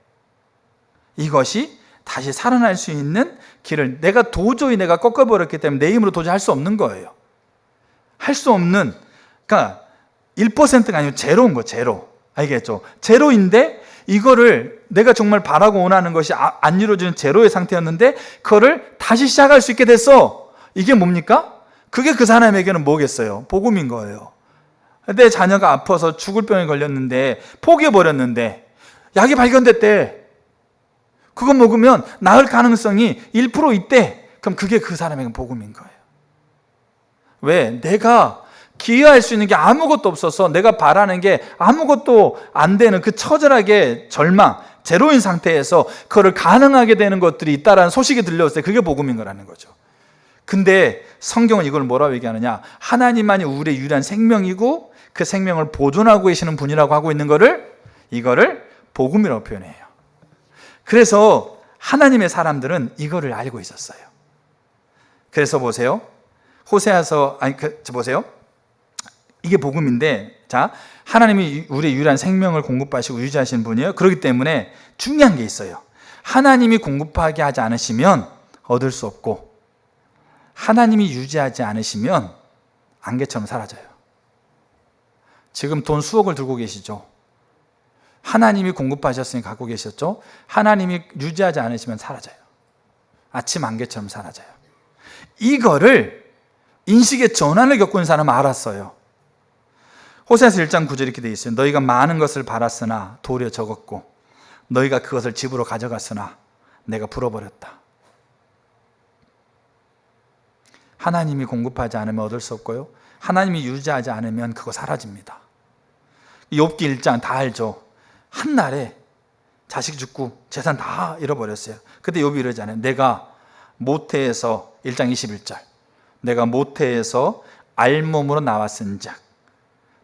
이것이 다시 살아날 수 있는 길을, 도저히 내가 꺾어버렸기 때문에 내 힘으로 도저히 할 수 없는 거예요. 할 수 없는, 그러니까 1%가 아니고 제로인 거, 제로. 알겠죠? 제로인데 이거를 내가 정말 바라고 원하는 것이 안 이루어지는 제로의 상태였는데 그거를 다시 시작할 수 있게 됐어. 이게 뭡니까? 그게 그 사람에게는 뭐겠어요? 복음인 거예요. 내 자녀가 아파서 죽을 병에 걸렸는데 포기해버렸는데 약이 발견됐대. 그거 먹으면 나을 가능성이 1% 있대. 그럼 그게 그 사람에게는 복음인 거예요. 왜? 내가 기여할 수 있는 게 아무것도 없어서 내가 바라는 게 아무것도 안 되는 그 처절하게 절망, 제로인 상태에서 그거를 가능하게 되는 것들이 있다라는 소식이 들려왔을 때 그게 복음인 거라는 거죠. 근데 성경은 이걸 뭐라고 얘기하느냐? 하나님만이 우리의 유일한 생명이고 그 생명을 보존하고 계시는 분이라고 하고 있는 이거를 복음이라고 표현해요. 그래서 하나님의 사람들은 이거를 알고 있었어요. 그래서 보세요. 보세요. 이게 복음인데, 자, 하나님이 우리의 유일한 생명을 공급하시고 유지하시는 분이에요. 그렇기 때문에 중요한 게 있어요. 하나님이 공급하게 하지 않으시면 얻을 수 없고, 하나님이 유지하지 않으시면 안개처럼 사라져요. 지금 돈 수억을 들고 계시죠? 하나님이 공급하셨으니 갖고 계셨죠? 하나님이 유지하지 않으시면 사라져요. 아침 안개처럼 사라져요. 이거를 인식의 전환을 겪은 사람은 알았어요. 호세아서 1장 9절 이렇게 되어 있어요. 너희가 많은 것을 바랐으나 도리어 적었고 너희가 그것을 집으로 가져갔으나 내가 불어버렸다. 하나님이 공급하지 않으면 얻을 수 없고요. 하나님이 유지하지 않으면 그거 사라집니다. 욥기 1장 다 알죠. 한날에 자식 죽고 재산 다 잃어버렸어요. 그때 욥이 이러잖아요. 내가 모태에서 1장 21절 내가 모태에서 알몸으로 나왔은즉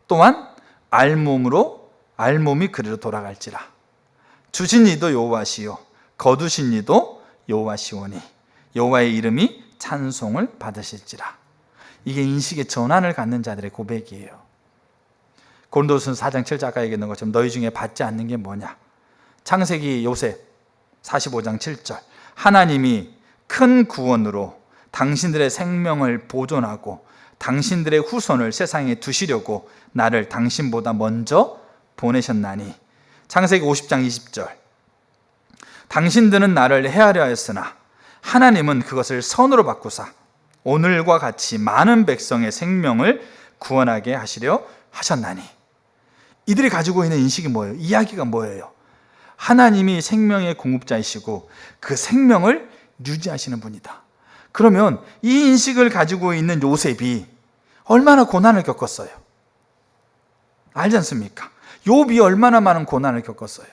또한 알몸이 그리로 돌아갈지라. 주신 이도 여호와시요 거두신 이도 여호와시오니 여호와의 이름이 찬송을 받으실지라. 이게 인식의 전환을 갖는 자들의 고백이에요. 고린도전서 4장 7절 아까 얘기했던 것처럼 너희 중에 받지 않는 게 뭐냐. 창세기 요셉 45장 7절 하나님이 큰 구원으로 당신들의 생명을 보존하고 당신들의 후손을 세상에 두시려고 나를 당신보다 먼저 보내셨나니. 창세기 50장 20절 당신들은 나를 해하려 했으나 하나님은 그것을 선으로 바꾸사 오늘과 같이 많은 백성의 생명을 구원하게 하시려 하셨나니. 이들이 가지고 있는 인식이 뭐예요? 이야기가 뭐예요? 하나님이 생명의 공급자이시고 그 생명을 유지하시는 분이다. 그러면 이 인식을 가지고 있는 요셉이 얼마나 고난을 겪었어요? 알지 않습니까? 욥이 얼마나 많은 고난을 겪었어요.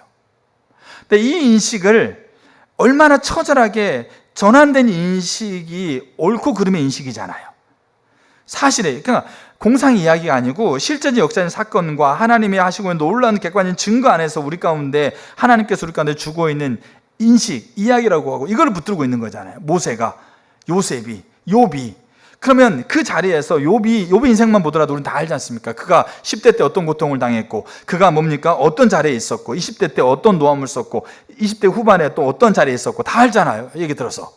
근데 이 인식을 얼마나 처절하게 전환된 인식이 옳고 그름의 인식이잖아요. 사실에 그러니까 공상 이야기가 아니고 실제적 역사적인 사건과 하나님이 하시고 있는 놀라운 객관적인 증거 안에서 우리 가운데 하나님께서 우리 가운데 주고 있는 인식, 이야기라고 하고 이걸 붙들고 있는 거잖아요. 모세가, 요셉이, 욥이. 그러면 그 자리에서 욥의 인생만 보더라도 우리는 다 알지 않습니까? 그가 10대 때 어떤 고통을 당했고 그가 뭡니까? 어떤 자리에 있었고 20대 때 어떤 노함을 썼고 20대 후반에 또 어떤 자리에 있었고 다 알잖아요. 얘기 들어서.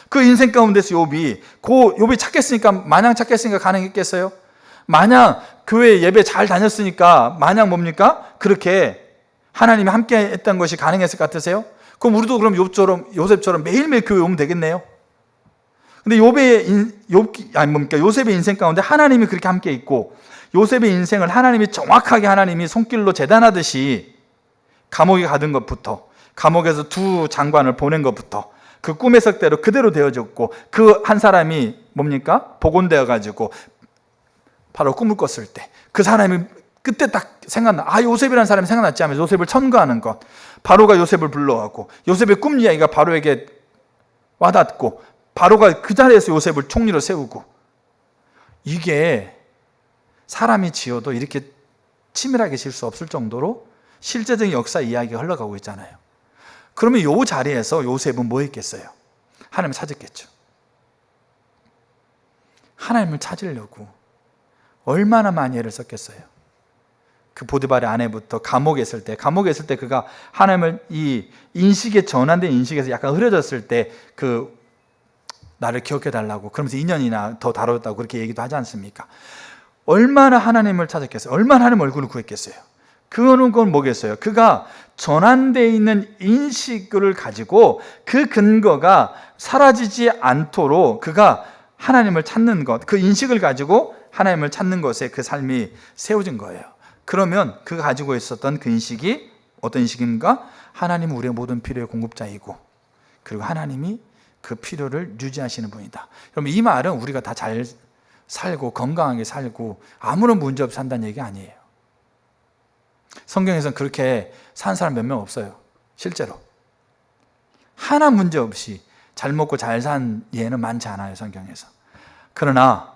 그 인생 가운데서 욥이 착했으니까 마냥 착했으니까 가능했겠어요? 마냥 교회 예배 잘 다녔으니까 마냥 뭡니까? 그렇게 하나님이 함께 했던 것이 가능했을 것 같으세요? 그럼 우리도 그럼 요셉처럼 매일매일 교회 오면 되겠네요? 근데 요셉의 인생 가운데 하나님이 그렇게 함께 있고 요셉의 인생을 하나님이 정확하게 하나님이 손길로 재단하듯이 감옥에 가둔 것부터 감옥에서 두 장관을 보낸 것부터 그 꿈의 석대로 그대로 되어졌고 그 한 사람이 뭡니까? 복원되어 가지고 바로 꿈을 꿨을 때 그 사람이 그때 딱 생각나. 요셉이라는 사람이 생각났지 하면서 요셉을 천거하는 것. 바로가 요셉을 불러왔고 요셉의 꿈 이야기가 바로에게 와닿고 바로가 그 자리에서 요셉을 총리로 세우고. 이게 사람이 지어도 이렇게 치밀하게 질 수 없을 정도로 실제적인 역사 이야기가 흘러가고 있잖아요. 그러면 이 자리에서 요셉은 뭐 했겠어요? 하나님을 찾았겠죠. 하나님을 찾으려고 얼마나 많이 애를 썼겠어요. 그 보디발의 아내부터 감옥에 있을 때 그가 하나님을 이 인식에 전환된 인식에서 약간 흐려졌을 때 그 나를 기억해 달라고 그러면서 2년이나 더 다뤘다고 그렇게 얘기도 하지 않습니까? 얼마나 하나님을 찾았겠어요? 얼마나 하나님 얼굴을 구했겠어요? 그건 뭐겠어요? 그가 전환되어 있는 인식을 가지고 그 근거가 사라지지 않도록 그가 하나님을 찾는 것, 그 인식을 가지고 하나님을 찾는 것에 그 삶이 세워진 거예요. 그러면 그가 가지고 있었던 그 인식이 어떤 인식인가? 하나님은 우리의 모든 필요의 공급자이고 그리고 하나님이 그 필요를 유지하시는 분이다. 그럼 이 말은 우리가 다 잘 살고 건강하게 살고 아무런 문제 없이 산다는 얘기 아니에요. 성경에서는 그렇게 산 사람 몇 명 없어요. 실제로. 하나 문제 없이 잘 먹고 잘 산 예는 많지 않아요. 성경에서. 그러나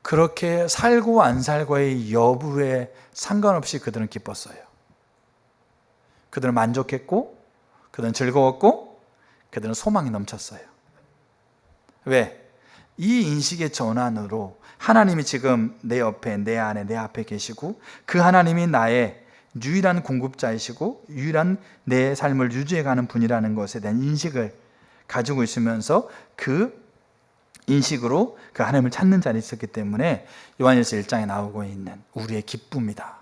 그렇게 살고 안 살고의 여부에 상관없이 그들은 기뻤어요. 그들은 만족했고 그들은 즐거웠고 그들은 소망이 넘쳤어요. 왜? 이 인식의 전환으로 하나님이 지금 내 옆에, 내 안에, 내 앞에 계시고 그 하나님이 나의 유일한 공급자이시고 유일한 내 삶을 유지해가는 분이라는 것에 대한 인식을 가지고 있으면서 그 인식으로 그 하나님을 찾는 자리에 있었기 때문에 요한일서 1장에 나오고 있는 우리의 기쁨이다.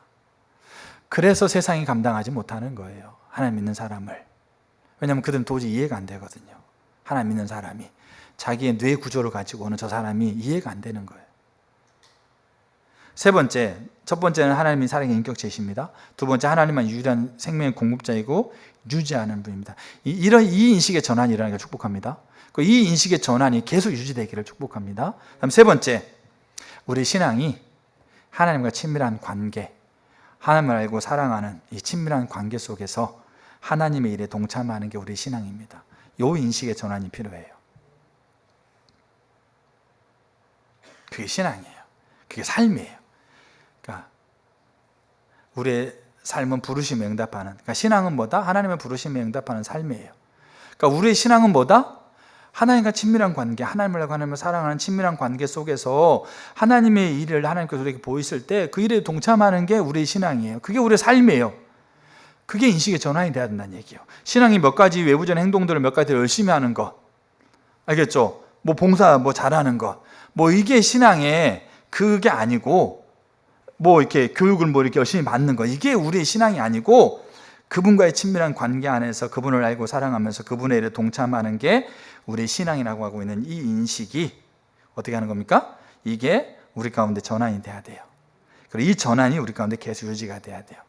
그래서 세상이 감당하지 못하는 거예요. 하나님 믿는 사람을. 왜냐하면 그들은 도저히 이해가 안 되거든요. 하나님 믿는 사람이. 자기의 뇌 구조를 가지고는 저 사람이 이해가 안 되는 거예요. 세 번째, 첫 번째는 하나님이 사랑의 인격체이십니다. 두 번째, 하나님만 유일한 생명의 공급자이고 유지하는 분입니다. 이 인식의 전환이 일어나는 걸 축복합니다. 이 인식의 전환이 계속 유지되기를 축복합니다. 다음 세 번째, 우리 신앙이 하나님과 친밀한 관계, 하나님을 알고 사랑하는 이 친밀한 관계 속에서 하나님의 일에 동참하는 게 우리 신앙입니다. 이 인식의 전환이 필요해요. 그게 신앙이에요. 그게 삶이에요. 그러니까 우리의 삶은 부르심에 응답하는, 그러니까 신앙은 뭐다? 하나님의 부르심에 응답하는 삶이에요. 그러니까 우리의 신앙은 뭐다? 하나님과 친밀한 관계, 하나님을 사랑하는 친밀한 관계 속에서 하나님의 일을 하나님께서 우리에게 보이실 때 그 일에 동참하는 게 우리의 신앙이에요. 그게 우리의 삶이에요. 그게 인식의 전환이 돼야 된다는 얘기예요. 신앙이 몇 가지 외부적인 행동들을 몇 가지 열심히 하는 것, 알겠죠? 뭐 봉사 뭐 잘하는 것, 뭐 이게 신앙의 그게 아니고, 뭐 이렇게 교육을 뭐 이렇게 열심히 받는 것, 이게 우리의 신앙이 아니고 그분과의 친밀한 관계 안에서 그분을 알고 사랑하면서 그분의 일에 동참하는 게 우리의 신앙이라고 하고 있는 이 인식이 어떻게 하는 겁니까? 이게 우리 가운데 전환이 돼야 돼요. 그리고 이 전환이 우리 가운데 계속 유지가 돼야 돼요.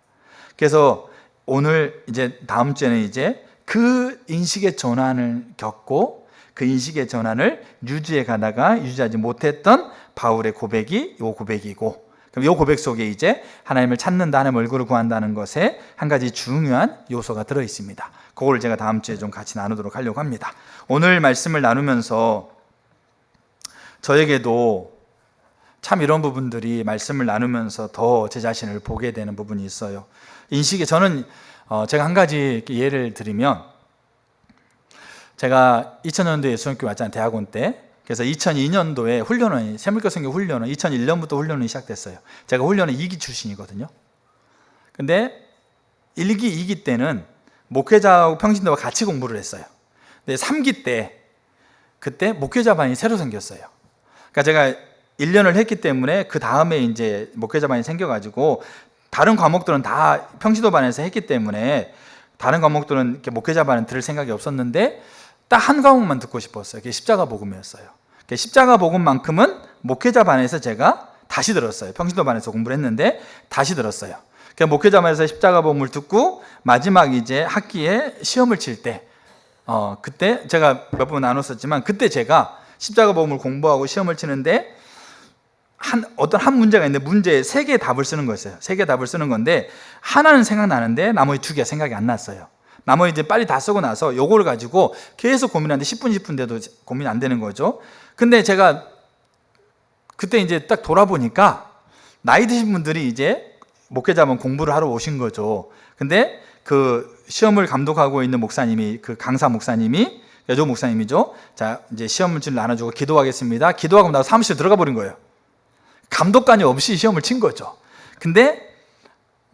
그래서 오늘 이제 다음 주에는 이제 그 인식의 전환을 겪고 그 인식의 전환을 유지해 가다가 유지하지 못했던 바울의 고백이 요 고백이고, 그럼 이 고백 속에 이제 하나님을 찾는다, 하나님 얼굴을 구한다는 것에 한 가지 중요한 요소가 들어 있습니다. 그걸 제가 다음 주에 좀 같이 나누도록 하려고 합니다. 오늘 말씀을 나누면서 저에게도 참 이런 부분들이 말씀을 나누면서 더 제 자신을 보게 되는 부분이 있어요. 인식에 저는 제가 한 가지 예를 들면, 제가 2000년도에 예수님께 왔잖아요, 대학원 때. 그래서 2002년도에 훈련을, 세물교 선교 훈련을 2001년부터 훈련이 시작됐어요. 제가 훈련은 2기 출신이거든요. 근데 1기, 2기 때는 목회자하고 평신도와 같이 공부를 했어요. 근데 3기 때 그때 목회자반이 새로 생겼어요. 그러니까 제가 1년을 했기 때문에 그 다음에 이제 목회자반이 생겨가지고 다른 과목들은 다 평신도반에서 했기 때문에 다른 과목들은 이렇게 목회자반은 들을 생각이 없었는데 딱 한 과목만 듣고 싶었어요. 그게 십자가 복음이었어요. 십자가 복음만큼은 목회자반에서 제가 다시 들었어요. 평신도반에서 공부를 했는데 다시 들었어요. 목회자반에서 십자가 복음을 듣고 마지막 이제 학기에 시험을 칠 때, 그때 제가 몇 번 나눴었지만 그때 제가 십자가 복음을 공부하고 시험을 치는데 어떤 한 문제가 있는데 문제에 3개의 답을 쓰는 거였어요. 3개의 답을 쓰는 건데 하나는 생각나는데 나머지 2개가 생각이 안 났어요. 나머지 이제 빨리 다 쓰고 나서 요거를 가지고 계속 고민하는데 10분, 20분대도 고민이 안 되는 거죠. 근데 제가 그때 이제 딱 돌아보니까 나이 드신 분들이 이제 목회자분 공부를 하러 오신 거죠. 근데 그 시험을 감독하고 있는 목사님이, 그 강사 목사님이, 여조 목사님이죠. 자, 이제 시험 문제를 나눠주고 기도하겠습니다. 기도하고 나서 사무실 들어가 버린 거예요. 감독관이 없이 시험을 친 거죠. 근데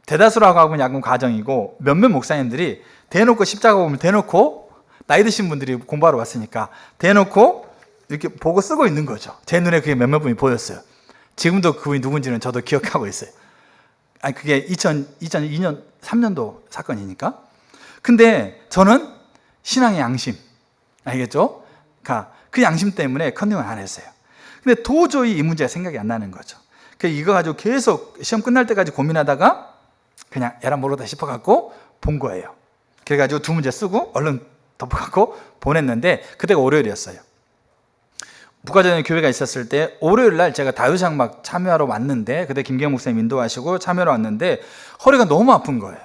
대다수라고 하고는 약간 과정이고, 몇몇 목사님들이 대놓고 십자가 보면 대놓고, 나이 드신 분들이 공부하러 왔으니까 대놓고 이렇게 보고 쓰고 있는 거죠. 제 눈에 그게 몇몇 분이 보였어요. 지금도 그분이 누군지는 저도 기억하고 있어요. 아니, 그게 2002년 3년도 사건이니까. 근데 저는 신앙의 양심, 알겠죠? 그 양심 때문에 컨닝을 안 했어요. 근데 도저히 이 문제가 생각이 안 나는 거죠. 그래서 이거 가지고 계속 시험 끝날 때까지 고민하다가 그냥 에라 모르다 싶어갖고 본 거예요. 그래가지고 2문제 쓰고 얼른 덮어갖고 보냈는데 그때가 월요일이었어요. 북아전에 교회가 있었을 때 월요일 날 제가 다윗장막 참여하러 왔는데, 그때 김경 목사님 인도하시고 참여하러 왔는데 허리가 너무 아픈 거예요.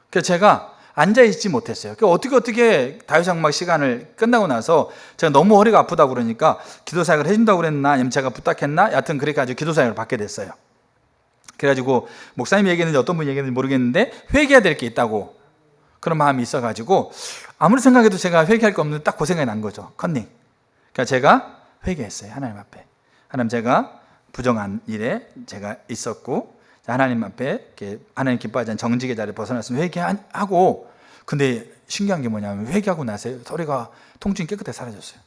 그래서 제가 앉아있지 못했어요. 어떻게 다윗장막 시간을 끝나고 나서 제가 너무 허리가 아프다고 그러니까 기도 사역을 해준다고 그랬나 아니면 제가 부탁했나, 여하튼 그렇게 가지고 기도 사역을 받게 됐어요. 그래가지고 목사님이 얘기했는지 어떤 분이 얘기했는지 모르겠는데 회개해야 될 게 있다고 그런 마음이 있어가지고 아무리 생각해도 제가 회개할 거 없는데 딱 그 생각이 난 거죠. 컨닝. 그러니까 제가 회개했어요. 하나님 앞에. 하나님, 제가 부정한 일에 제가 있었고 하나님 앞에 이렇게 하나님 기뻐하지 않는 정직의 자리에 벗어났으면 회개하고, 근데 신기한 게 뭐냐면 회개하고 나서 허리가 통증이 깨끗하게 사라졌어요.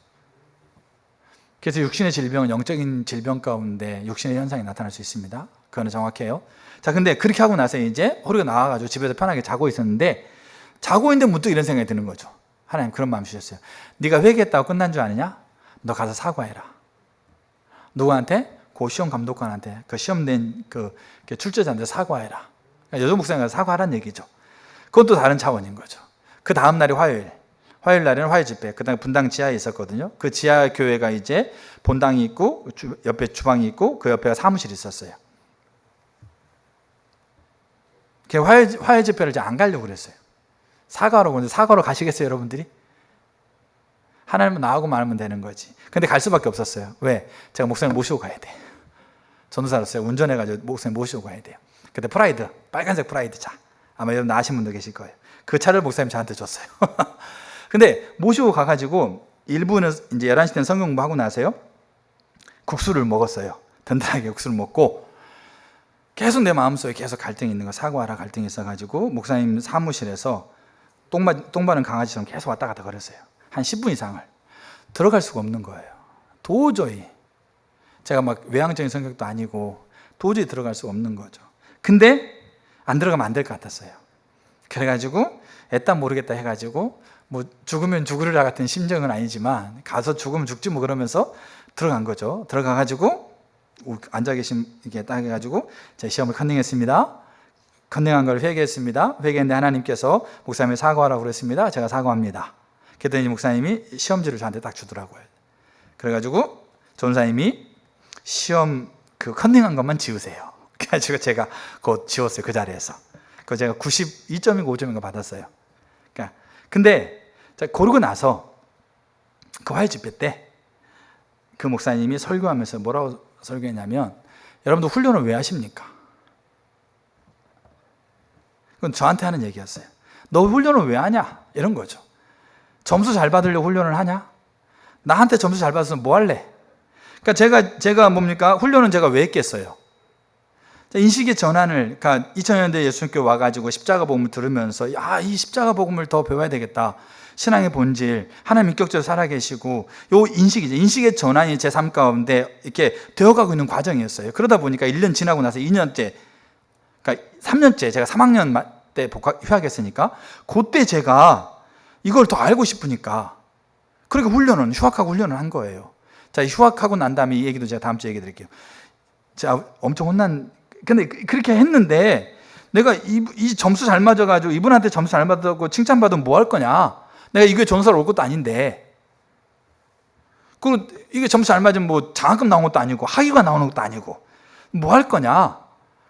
그래서 육신의 질병은 영적인 질병 가운데 육신의 현상이 나타날 수 있습니다. 그거는 정확해요. 자, 근데 그렇게 하고 나서 이제 허리가 나와가지고 집에서 편하게 자고 있었는데, 자고 있는데 문득 이런 생각이 드는 거죠. 하나님 그런 마음 주셨어요. 네가 회개했다고 끝난 줄 아느냐? 너 가서 사과해라. 누구한테? 그 시험 감독관한테, 그 시험 낸 그 출제자한테 사과해라. 그러니까 여조 목사님과 사과하라는 얘기죠. 그건 또 다른 차원인 거죠. 그 다음 날이 화요일 날에는 화요 집회, 그 다음에 분당 지하에 있었거든요. 그 지하 교회가 이제 본당이 있고 옆에 주방이 있고 그 옆에가 사무실이 있었어요. 화요 집회를 이제 안 가려고 그랬어요. 사과하러. 근데 사과로 가시겠어요, 여러분들이? 하나님은 나하고 말하면 되는 거지. 근데 갈 수밖에 없었어요. 왜? 제가 목사님 모시고 가야 돼. 전도사로서요. 운전해가지고 목사님 모시고 가야 돼요. 그때 프라이드, 빨간색 프라이드 차. 아마 여러분 아시는 분도 계실 거예요. 그 차를 목사님 저한테 줬어요. 근데 모시고 가가지고 1부는 이제 11시 때는 성경 공부하고 나서요. 국수를 먹었어요. 든든하게 국수를 먹고 계속 내 마음속에 계속 갈등이 있는 거, 사과하라 갈등이 있어가지고 목사님 사무실에서 똥 바른 강아지처럼 계속 왔다 갔다 거렸어요. 한 10분 이상을. 들어갈 수가 없는 거예요. 도저히. 제가 막 외향적인 성격도 아니고 도저히 들어갈 수가 없는 거죠. 근데 안 들어가면 안 될 것 같았어요. 그래가지고 애딴 모르겠다 해가지고 뭐 죽으면 죽으리라 같은 심정은 아니지만 가서 죽으면 죽지 뭐 그러면서 들어간 거죠. 들어가가지고 앉아 계신 이게 딱 해가지고 제 시험을 컨닝했습니다. 컨닝한 걸 회개했습니다. 회개했는데 하나님께서 목사님이 사과하라고 그랬습니다. 제가 사과합니다. 그랬더니 목사님이 시험지를 저한테 딱 주더라고요. 그래가지고 전사님이 시험 그 컨닝한 것만 지우세요. 그래가지고 제가 그거 지웠어요. 그 자리에서. 그 제가 92점인가 5점인가 받았어요. 그러니까 근데 제가 고르고 나서 그 화요 집회 때 그 목사님이 설교하면서 뭐라고 설교했냐면, 여러분들 훈련을 왜 하십니까? 그건 저한테 하는 얘기였어요. 너 훈련을 왜 하냐? 이런 거죠. 점수 잘 받으려고 훈련을 하냐? 나한테 점수 잘 받았으면 뭐 할래? 그러니까 제가 뭡니까? 훈련은 제가 왜 했겠어요? 인식의 전환을, 그러니까 2000년대 예수님께 와가지고 십자가 복음을 들으면서 이 십자가 복음을 더 배워야 되겠다. 신앙의 본질, 하나님 인격적으로 살아계시고 요 인식이죠. 인식의 전환이 제 삶 가운데 이렇게 되어가고 있는 과정이었어요. 그러다 보니까 1년 지나고 나서 2년째, 그러니까 3년째, 제가 3학년 때 휴학했으니까 그때 제가 이걸 더 알고 싶으니까 그러니까 휴학하고 훈련을 한 거예요. 자, 휴학하고 난 다음에 이 얘기도 제가 다음 주에 얘기 드릴게요. 제가 엄청 근데 그렇게 했는데 내가 이 점수 잘 맞아가지고 이분한테 점수 잘 맞았고 칭찬받으면 뭐 할 거냐? 내가 이게 전사를 올 것도 아닌데. 그리고 이게 점수 잘 맞으면 뭐 장학금 나온 것도 아니고 학위가 나오는 것도 아니고 뭐 할 거냐?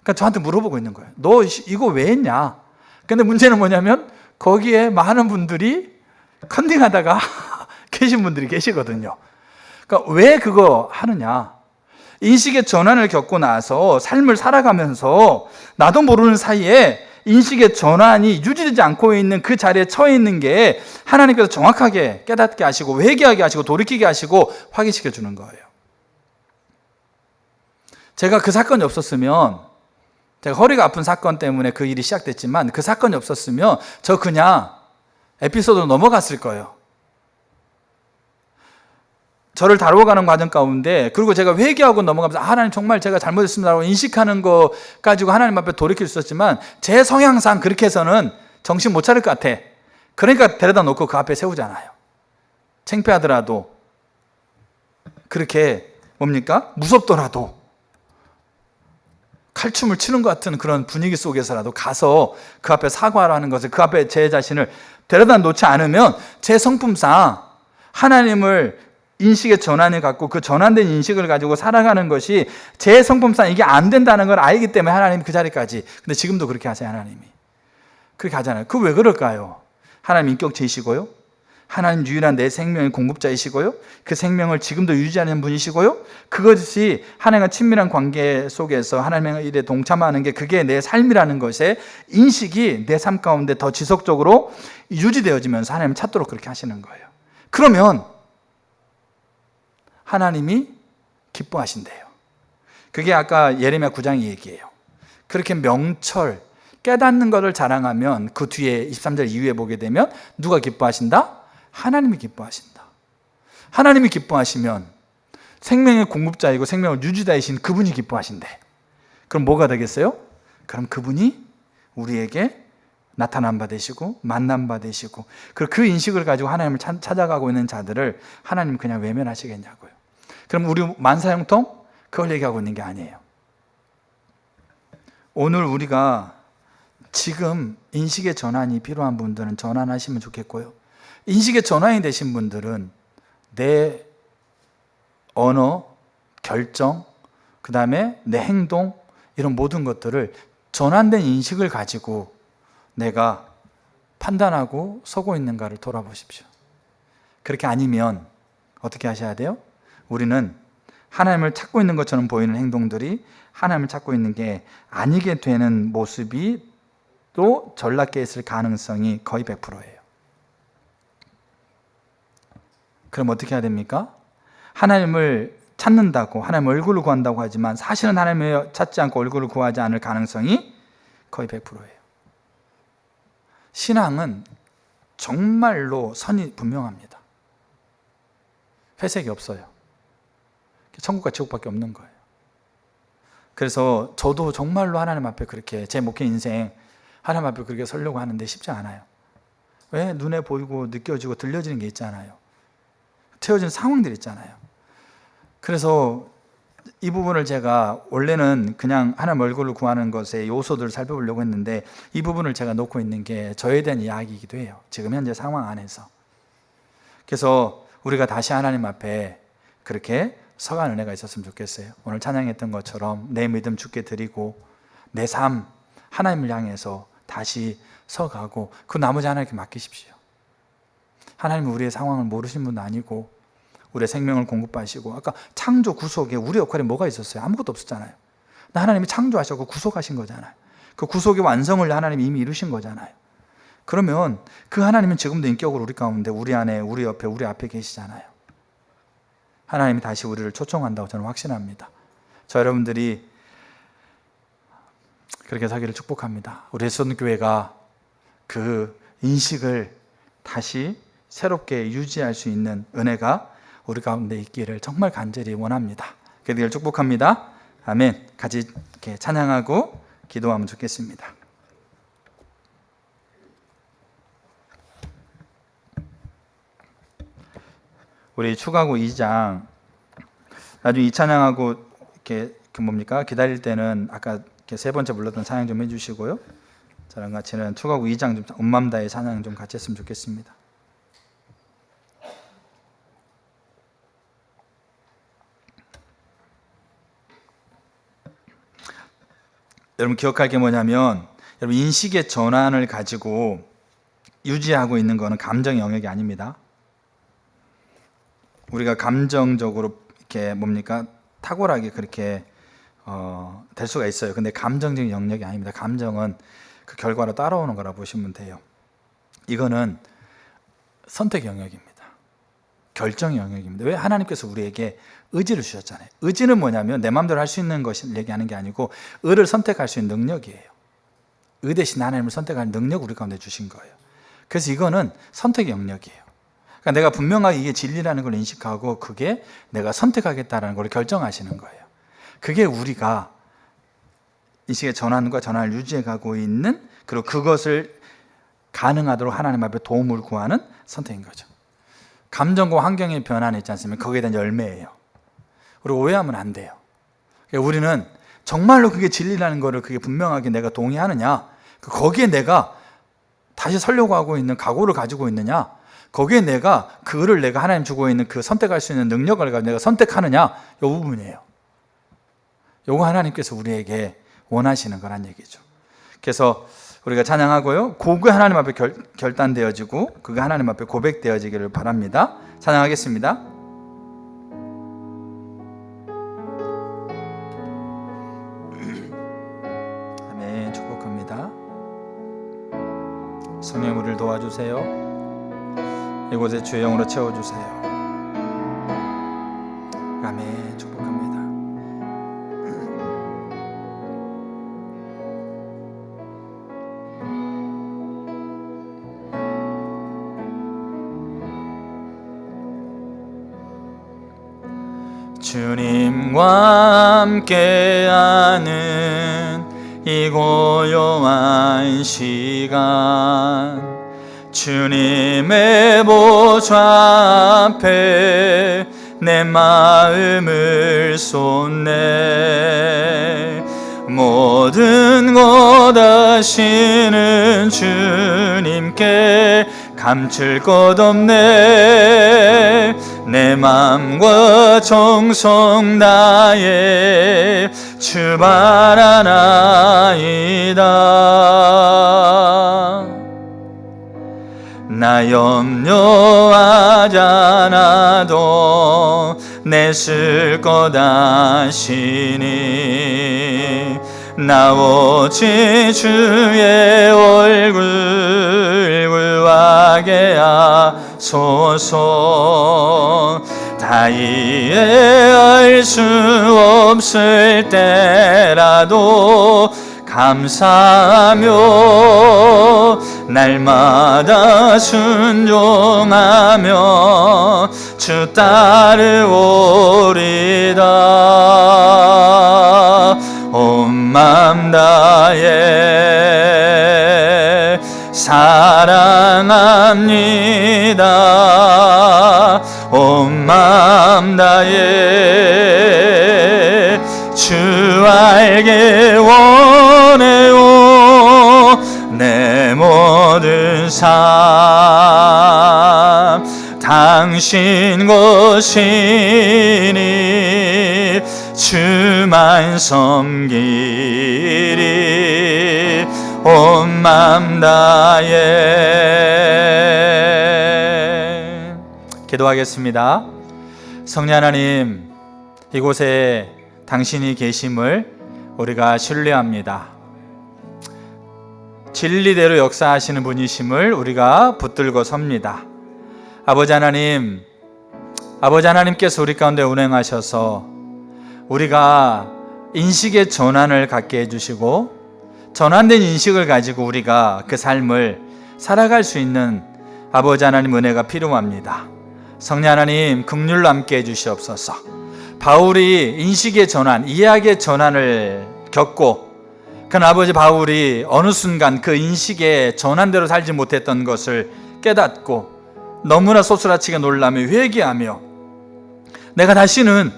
그러니까 저한테 물어보고 있는 거예요. 너 이거 왜 했냐? 근데 문제는 뭐냐면 거기에 많은 분들이 컨닝하다가 계신 분들이 계시거든요. 그러니까 왜 그거 하느냐? 인식의 전환을 겪고 나서 삶을 살아가면서 나도 모르는 사이에 인식의 전환이 유지되지 않고 있는 그 자리에 처해 있는 게 하나님께서 정확하게 깨닫게 하시고 회개하게 하시고 돌이키게 하시고 확인시켜 주는 거예요. 제가 그 사건이 없었으면, 제가 허리가 아픈 사건 때문에 그 일이 시작됐지만 그 사건이 없었으면 저 그냥 에피소드로 넘어갔을 거예요. 저를 다루어가는 과정 가운데, 그리고 제가 회개하고 넘어가면서 하나님 정말 제가 잘못했습니다라고 인식하는 거 가지고 하나님 앞에 돌이킬 수 있었지만 제 성향상 그렇게 해서는 정신 못 차릴 것 같아. 그러니까 데려다 놓고 그 앞에 세우잖아요. 창피하더라도, 그렇게 무섭더라도 칼춤을 치는 것 같은 그런 분위기 속에서라도 가서 그 앞에 사과하라는 것을, 그 앞에 제 자신을 데려다 놓지 않으면 제 성품상 하나님을 인식의 전환을 갖고 그 전환된 인식을 가지고 살아가는 것이 제 성품상 이게 안 된다는 걸 알기 때문에 하나님이 그 자리까지, 근데 지금도 그렇게 하세요. 하나님이 그렇게 하잖아요. 그 왜 그럴까요? 하나님 인격체이시고요, 하나님 유일한 내 생명의 공급자이시고요, 그 생명을 지금도 유지하는 분이시고요, 그것이 하나님과 친밀한 관계 속에서 하나님의 일에 동참하는 게 그게 내 삶이라는 것에 인식이 내 삶 가운데 더 지속적으로 유지되어지면서 하나님을 찾도록 그렇게 하시는 거예요. 그러면 하나님이 기뻐하신대요. 그게 아까 예레미야 9장의 얘기예요. 그렇게 명철, 깨닫는 것을 자랑하면 그 뒤에 23절 이후에 보게 되면 누가 기뻐하신다? 하나님이 기뻐하신다. 하나님이 기뻐하시면 생명의 공급자이고 생명을 유지자이신 그분이 기뻐하신대. 그럼 뭐가 되겠어요? 그럼 그분이 우리에게 나타난 바 되시고 만난 바 되시고, 그 인식을 가지고 하나님을 찾아가고 있는 자들을 하나님 그냥 외면하시겠냐고요. 그럼 우리 만사형통 그걸 얘기하고 있는 게 아니에요. 오늘 우리가 지금 인식의 전환이 필요한 분들은 전환하시면 좋겠고요, 인식의 전환이 되신 분들은 내 언어, 결정, 그 다음에 내 행동, 이런 모든 것들을 전환된 인식을 가지고 내가 판단하고 서고 있는가를 돌아보십시오. 그렇게 아니면 어떻게 하셔야 돼요? 우리는 하나님을 찾고 있는 것처럼 보이는 행동들이 하나님을 찾고 있는 게 아니게 되는 모습이 또 전락해 있을 가능성이 거의 100%예요. 그럼 어떻게 해야 됩니까? 하나님을 찾는다고, 하나님 얼굴을 구한다고 하지만 사실은 하나님을 찾지 않고 얼굴을 구하지 않을 가능성이 거의 100%예요. 신앙은 정말로 선이 분명합니다. 회색이 없어요. 천국과 지옥밖에 없는 거예요. 그래서 저도 정말로 하나님 앞에 그렇게 제 목회 인생 하나님 앞에 그렇게 서려고 하는데 쉽지 않아요. 왜? 눈에 보이고 느껴지고 들려지는 게 있잖아요. 채워지는 상황들이 있잖아요. 그래서 이 부분을 제가 원래는 그냥 하나님 얼굴을 구하는 것의 요소들을 살펴보려고 했는데 이 부분을 제가 놓고 있는 게 저에 대한 이야기이기도 해요. 지금 현재 상황 안에서. 그래서 우리가 다시 하나님 앞에 그렇게 서간 은혜가 있었으면 좋겠어요. 오늘 찬양했던 것처럼 내 믿음 주께 드리고 내 삶 하나님을 향해서 다시 서가고 그 나머지 하나님께 맡기십시오. 하나님은 우리의 상황을 모르시는 분도 아니고 우리의 생명을 공급하시고, 아까 창조 구속에 우리 역할이 뭐가 있었어요? 아무것도 없었잖아요. 하나님이 창조하셨고 구속하신 거잖아요. 그 구속의 완성을 하나님이 이미 이루신 거잖아요. 그러면 그 하나님은 지금도 인격으로 우리 가운데, 우리 안에, 우리 옆에, 우리 앞에 계시잖아요. 하나님이 다시 우리를 초청한다고 저는 확신합니다. 저 여러분들이 그렇게 사기를 축복합니다. 우리 예수님교회가 그 인식을 다시 새롭게 유지할 수 있는 은혜가 우리 가운데 있기를 정말 간절히 원합니다. 그들 축복합니다. 아멘. 같이 이렇게 찬양하고 기도하면 좋겠습니다. 우리 추가고 2장 나중에 이 찬양하고 이렇게 기다릴 때는 아까 이렇게 세 번째 불렀던 찬양 좀 해주시고요. 저랑 같이는 추가고 2장 좀 온맘 다해 찬양 좀 같이 했으면 좋겠습니다. 여러분 기억할 게 뭐냐면, 여러분 인식의 전환을 가지고 유지하고 있는 것은 감정 영역이 아닙니다. 우리가 감정적으로 이렇게 탁월하게 그렇게 될 수가 있어요. 근데 감정적인 영역이 아닙니다. 감정은 그 결과로 따라오는 거라 보시면 돼요. 이거는 선택 영역입니다. 결정 영역입니다. 왜? 하나님께서 우리에게 의지를 주셨잖아요. 의지는 뭐냐면 내 마음대로 할 수 있는 것을 얘기하는 게 아니고 의를 선택할 수 있는 능력이에요. 의 대신 하나님을 선택하는 능력 우리 가운데 주신 거예요. 그래서 이거는 선택 영역이에요. 그러니까 내가 분명하게 이게 진리라는 걸 인식하고 그게 내가 선택하겠다는 걸 결정하시는 거예요. 그게 우리가 인식의 전환과 전환을 유지해 가고 있는, 그리고 그것을 가능하도록 하나님 앞에 도움을 구하는 선택인 거죠. 감정과 환경의 변화는 있지 않습니까? 거기에 대한 열매예요. 우리 오해하면 안 돼요. 그러니까 우리는 정말로 그게 진리라는 거를 그게 분명하게 내가 동의하느냐, 거기에 내가 다시 서려고 하고 있는 각오를 가지고 있느냐, 거기에 내가 그거를 내가 하나님 주고 있는 그 선택할 수 있는 능력을 가지고 내가 선택하느냐, 이 부분이에요. 요거 하나님께서 우리에게 원하시는 거란 얘기죠. 그래서 우리가 찬양하고요, 그게 하나님 앞에 결단되어지고 그게 하나님 앞에 고백되어지기를 바랍니다. 찬양하겠습니다. 아멘. 축복합니다. 성령 우리를 도와주세요. 이곳에 주의 영으로 채워주세요. 아멘. 축복합니다. 주님과 함께하는 이 고요한 시간, 주님의 보좌 앞에 내 마음을 쏟네. 모든 것 아시는 주님께 감출 것 없네. 내 맘과 정성 다해 출발하나이다. 나 염려하지 않아도 내 쓸 것 아시니 나오지 주의 얼굴 구하게 하소서. 다 이해할 수 없을 때라도 감사하며 날마다 순종하며 주 따르오리다. 온 맘 다해 사랑합니다. 온 맘 다해 주 알게 원해요. 내 모든 삶 당신 것이니 주만 섬기리. 온 맘 다해. 기도하겠습니다. 성령 하나님, 이곳에 당신이 계심을 우리가 신뢰합니다. 진리대로 역사하시는 분이심을 우리가 붙들고 섭니다. 아버지 하나님, 아버지 하나님께서 우리 가운데 운행하셔서 우리가 인식의 전환을 갖게 해주시고 전환된 인식을 가지고 우리가 그 삶을 살아갈 수 있는 아버지 하나님 은혜가 필요합니다. 성령 하나님, 긍휼로 함께 해주시옵소서. 바울이 인식의 전환, 이해의 전환을 겪고 그 아버지 바울이 어느 순간 그 인식의 전환대로 살지 못했던 것을 깨닫고 너무나 소스라치게 놀라며 회개하며 내가 다시는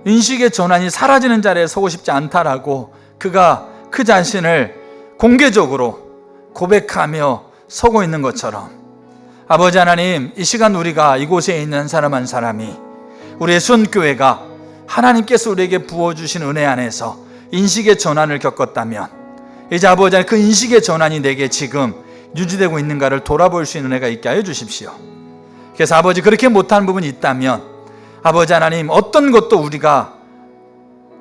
인식의 전환이 사라지는 자리에 서고 싶지 않다라고 그가 그 자신을 공개적으로 고백하며 서고 있는 것처럼 아버지 하나님, 이 시간 우리가 이곳에 있는 한 사람 한 사람이 우리의 순교회가 하나님께서 우리에게 부어주신 은혜 안에서 인식의 전환을 겪었다면 이제 아버지 하나님, 그 인식의 전환이 내게 지금 유지되고 있는가를 돌아볼 수 있는 은혜가 있게 하여 주십시오. 그래서 아버지, 그렇게 못한 부분이 있다면 아버지 하나님, 어떤 것도 우리가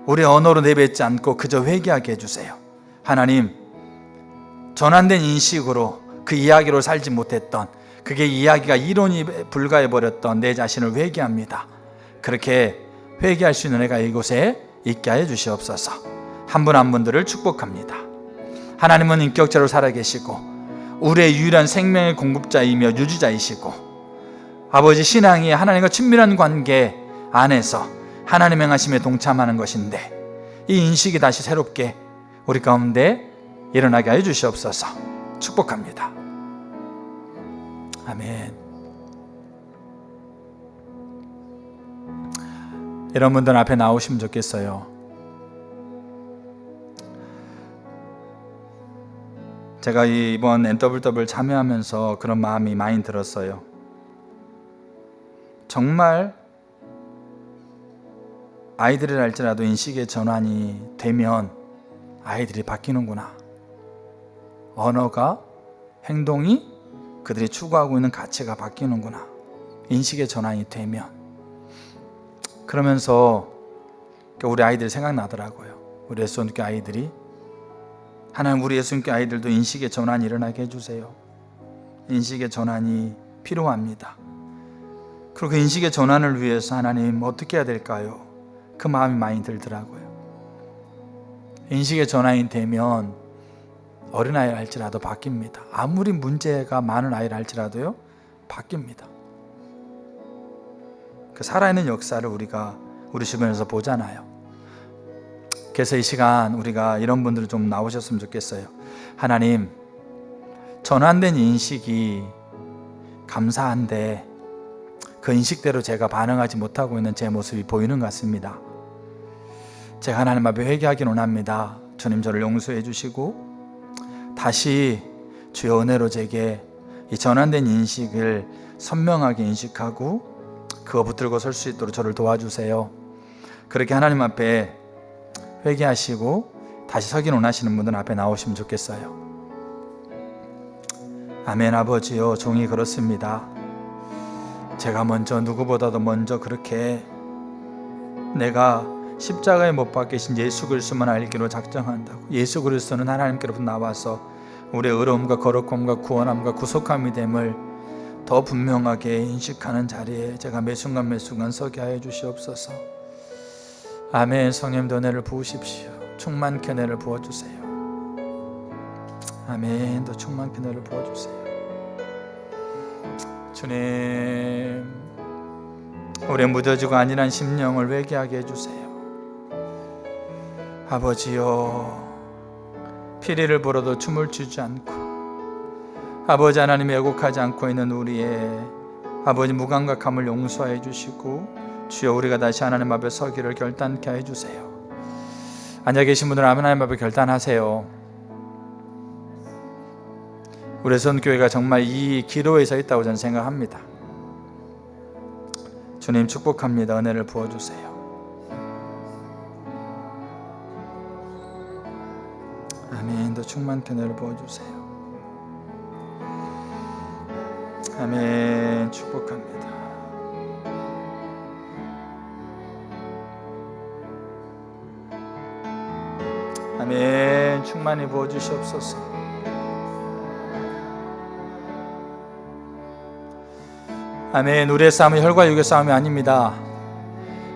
우리의 언어로 내뱉지 않고 그저 회개하게 해주세요. 하나님, 전환된 인식으로 그 이야기로 살지 못했던, 그게 이야기가 이론이 불가해버렸던 내 자신을 회개합니다. 그렇게 회개할 수 있는 은혜가 이곳에 있게 하여 주시옵소서. 한 분 한 분들을 축복합니다. 하나님은 인격체로 살아계시고 우리의 유일한 생명의 공급자이며 유지자이시고 아버지, 신앙이 하나님과 친밀한 관계 안에서 하나님 행하심에 동참하는 것인데 이 인식이 다시 새롭게 우리 가운데 일어나게 하여 주시옵소서. 축복합니다. 아멘. 이런 분들 앞에 나오시면 좋겠어요. 제가 이번 NWW 참여하면서 그런 마음이 많이 들었어요. 정말 아이들이랄지라도 인식의 전환이 되면 아이들이 바뀌는구나. 언어가, 행동이, 그들이 추구하고 있는 가치가 바뀌는구나. 인식의 전환이 되면. 그러면서 우리 아이들이 생각나더라고요. 우리 예수님께 아이들이, 하나님, 우리 예수님께 아이들도 인식의 전환이 일어나게 해주세요. 인식의 전환이 필요합니다. 그리고 그 인식의 전환을 위해서 하나님 어떻게 해야 될까요? 그 마음이 많이 들더라고요. 인식의 전환이 되면 어린아이를 할지라도 바뀝니다. 아무리 문제가 많은 아이를 할지라도요, 바뀝니다. 그 살아있는 역사를 우리가 우리 주변에서 보잖아요. 그래서 이 시간 우리가 이런 분들이 좀 나오셨으면 좋겠어요. 하나님, 전환된 인식이 감사한데 그 인식대로 제가 반응하지 못하고 있는 제 모습이 보이는 것 같습니다. 제가 하나님 앞에 회개하기 원합니다. 주님, 저를 용서해 주시고 다시 주의 은혜로 제게 이 전환된 인식을 선명하게 인식하고 그거 붙들고 설 수 있도록 저를 도와주세요. 그렇게 하나님 앞에 회개하시고 다시 서기 원하시는 분들 앞에 나오시면 좋겠어요. 아멘. 아버지요, 종이 그렇습니다. 제가 먼저, 누구보다도 먼저 그렇게 내가 십자가에 못 박히신 예수 그리스도만 알기로 작정한다고. 예수 그리스도는 하나님께로부터 나와서 우리의 의로움과 거룩함과 구원함과 구속함이 됨을 더 분명하게 인식하는 자리에 제가 매 순간 매 순간 서게 하여 주시옵소서. 아멘. 성령님도 은혜를 부으십시오. 충만케 은혜를 부어주세요. 아멘. 더 충만케 은혜를 부어주세요. 주님, 우리의 무뎌지고 안일한 심령을 회개하게 해주세요. 아버지여, 피리를 불어도 춤을 추지 않고 아버지 하나님 애곡하지 않고 있는 우리의 아버지 무감각함을 용서해 주시고 주여, 우리가 다시 하나님 앞에 서기를 결단케 해 주세요. 앉아 계신 분들은 하나님 앞에 결단하세요. 우리 선교회가 정말 이 기로에 서 있다고 저는 생각합니다. 주님 축복합니다. 은혜를 부어주세요. 아멘. 더 충만케 은혜를 부어주세요. 아멘. 축복합니다. 아멘. 충만히 부어주시옵소서. 아멘. 우리의 싸움은 혈과 육의 싸움이 아닙니다.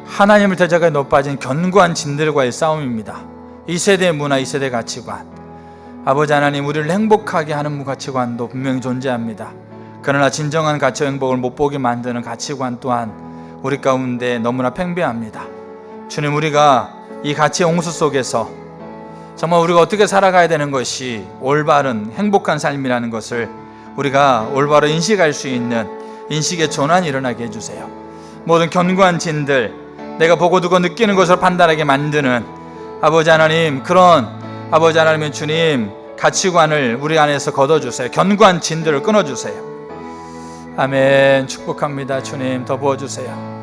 하나님을 대적하여 높아진 견고한 진들과의 싸움입니다. 이 세대의 문화, 이 세대의 가치관, 아버지 하나님, 우리를 행복하게 하는 가치관도 분명히 존재합니다. 그러나 진정한 가치와 행복을 못 보게 만드는 가치관 또한 우리 가운데 너무나 팽배합니다. 주님, 우리가 이 가치의 홍수 속에서 정말 우리가 어떻게 살아가야 되는 것이 올바른 행복한 삶이라는 것을 우리가 올바로 인식할 수 있는 인식의 전환이 일어나게 해주세요. 모든 견고한 진들, 내가 보고 두고 느끼는 것으로 판단하게 만드는 아버지 하나님, 그런 아버지 하나님의 주님 가치관을 우리 안에서 걷어주세요. 견고한 진들을 끊어주세요. 아멘. 축복합니다. 주님 더 부어주세요.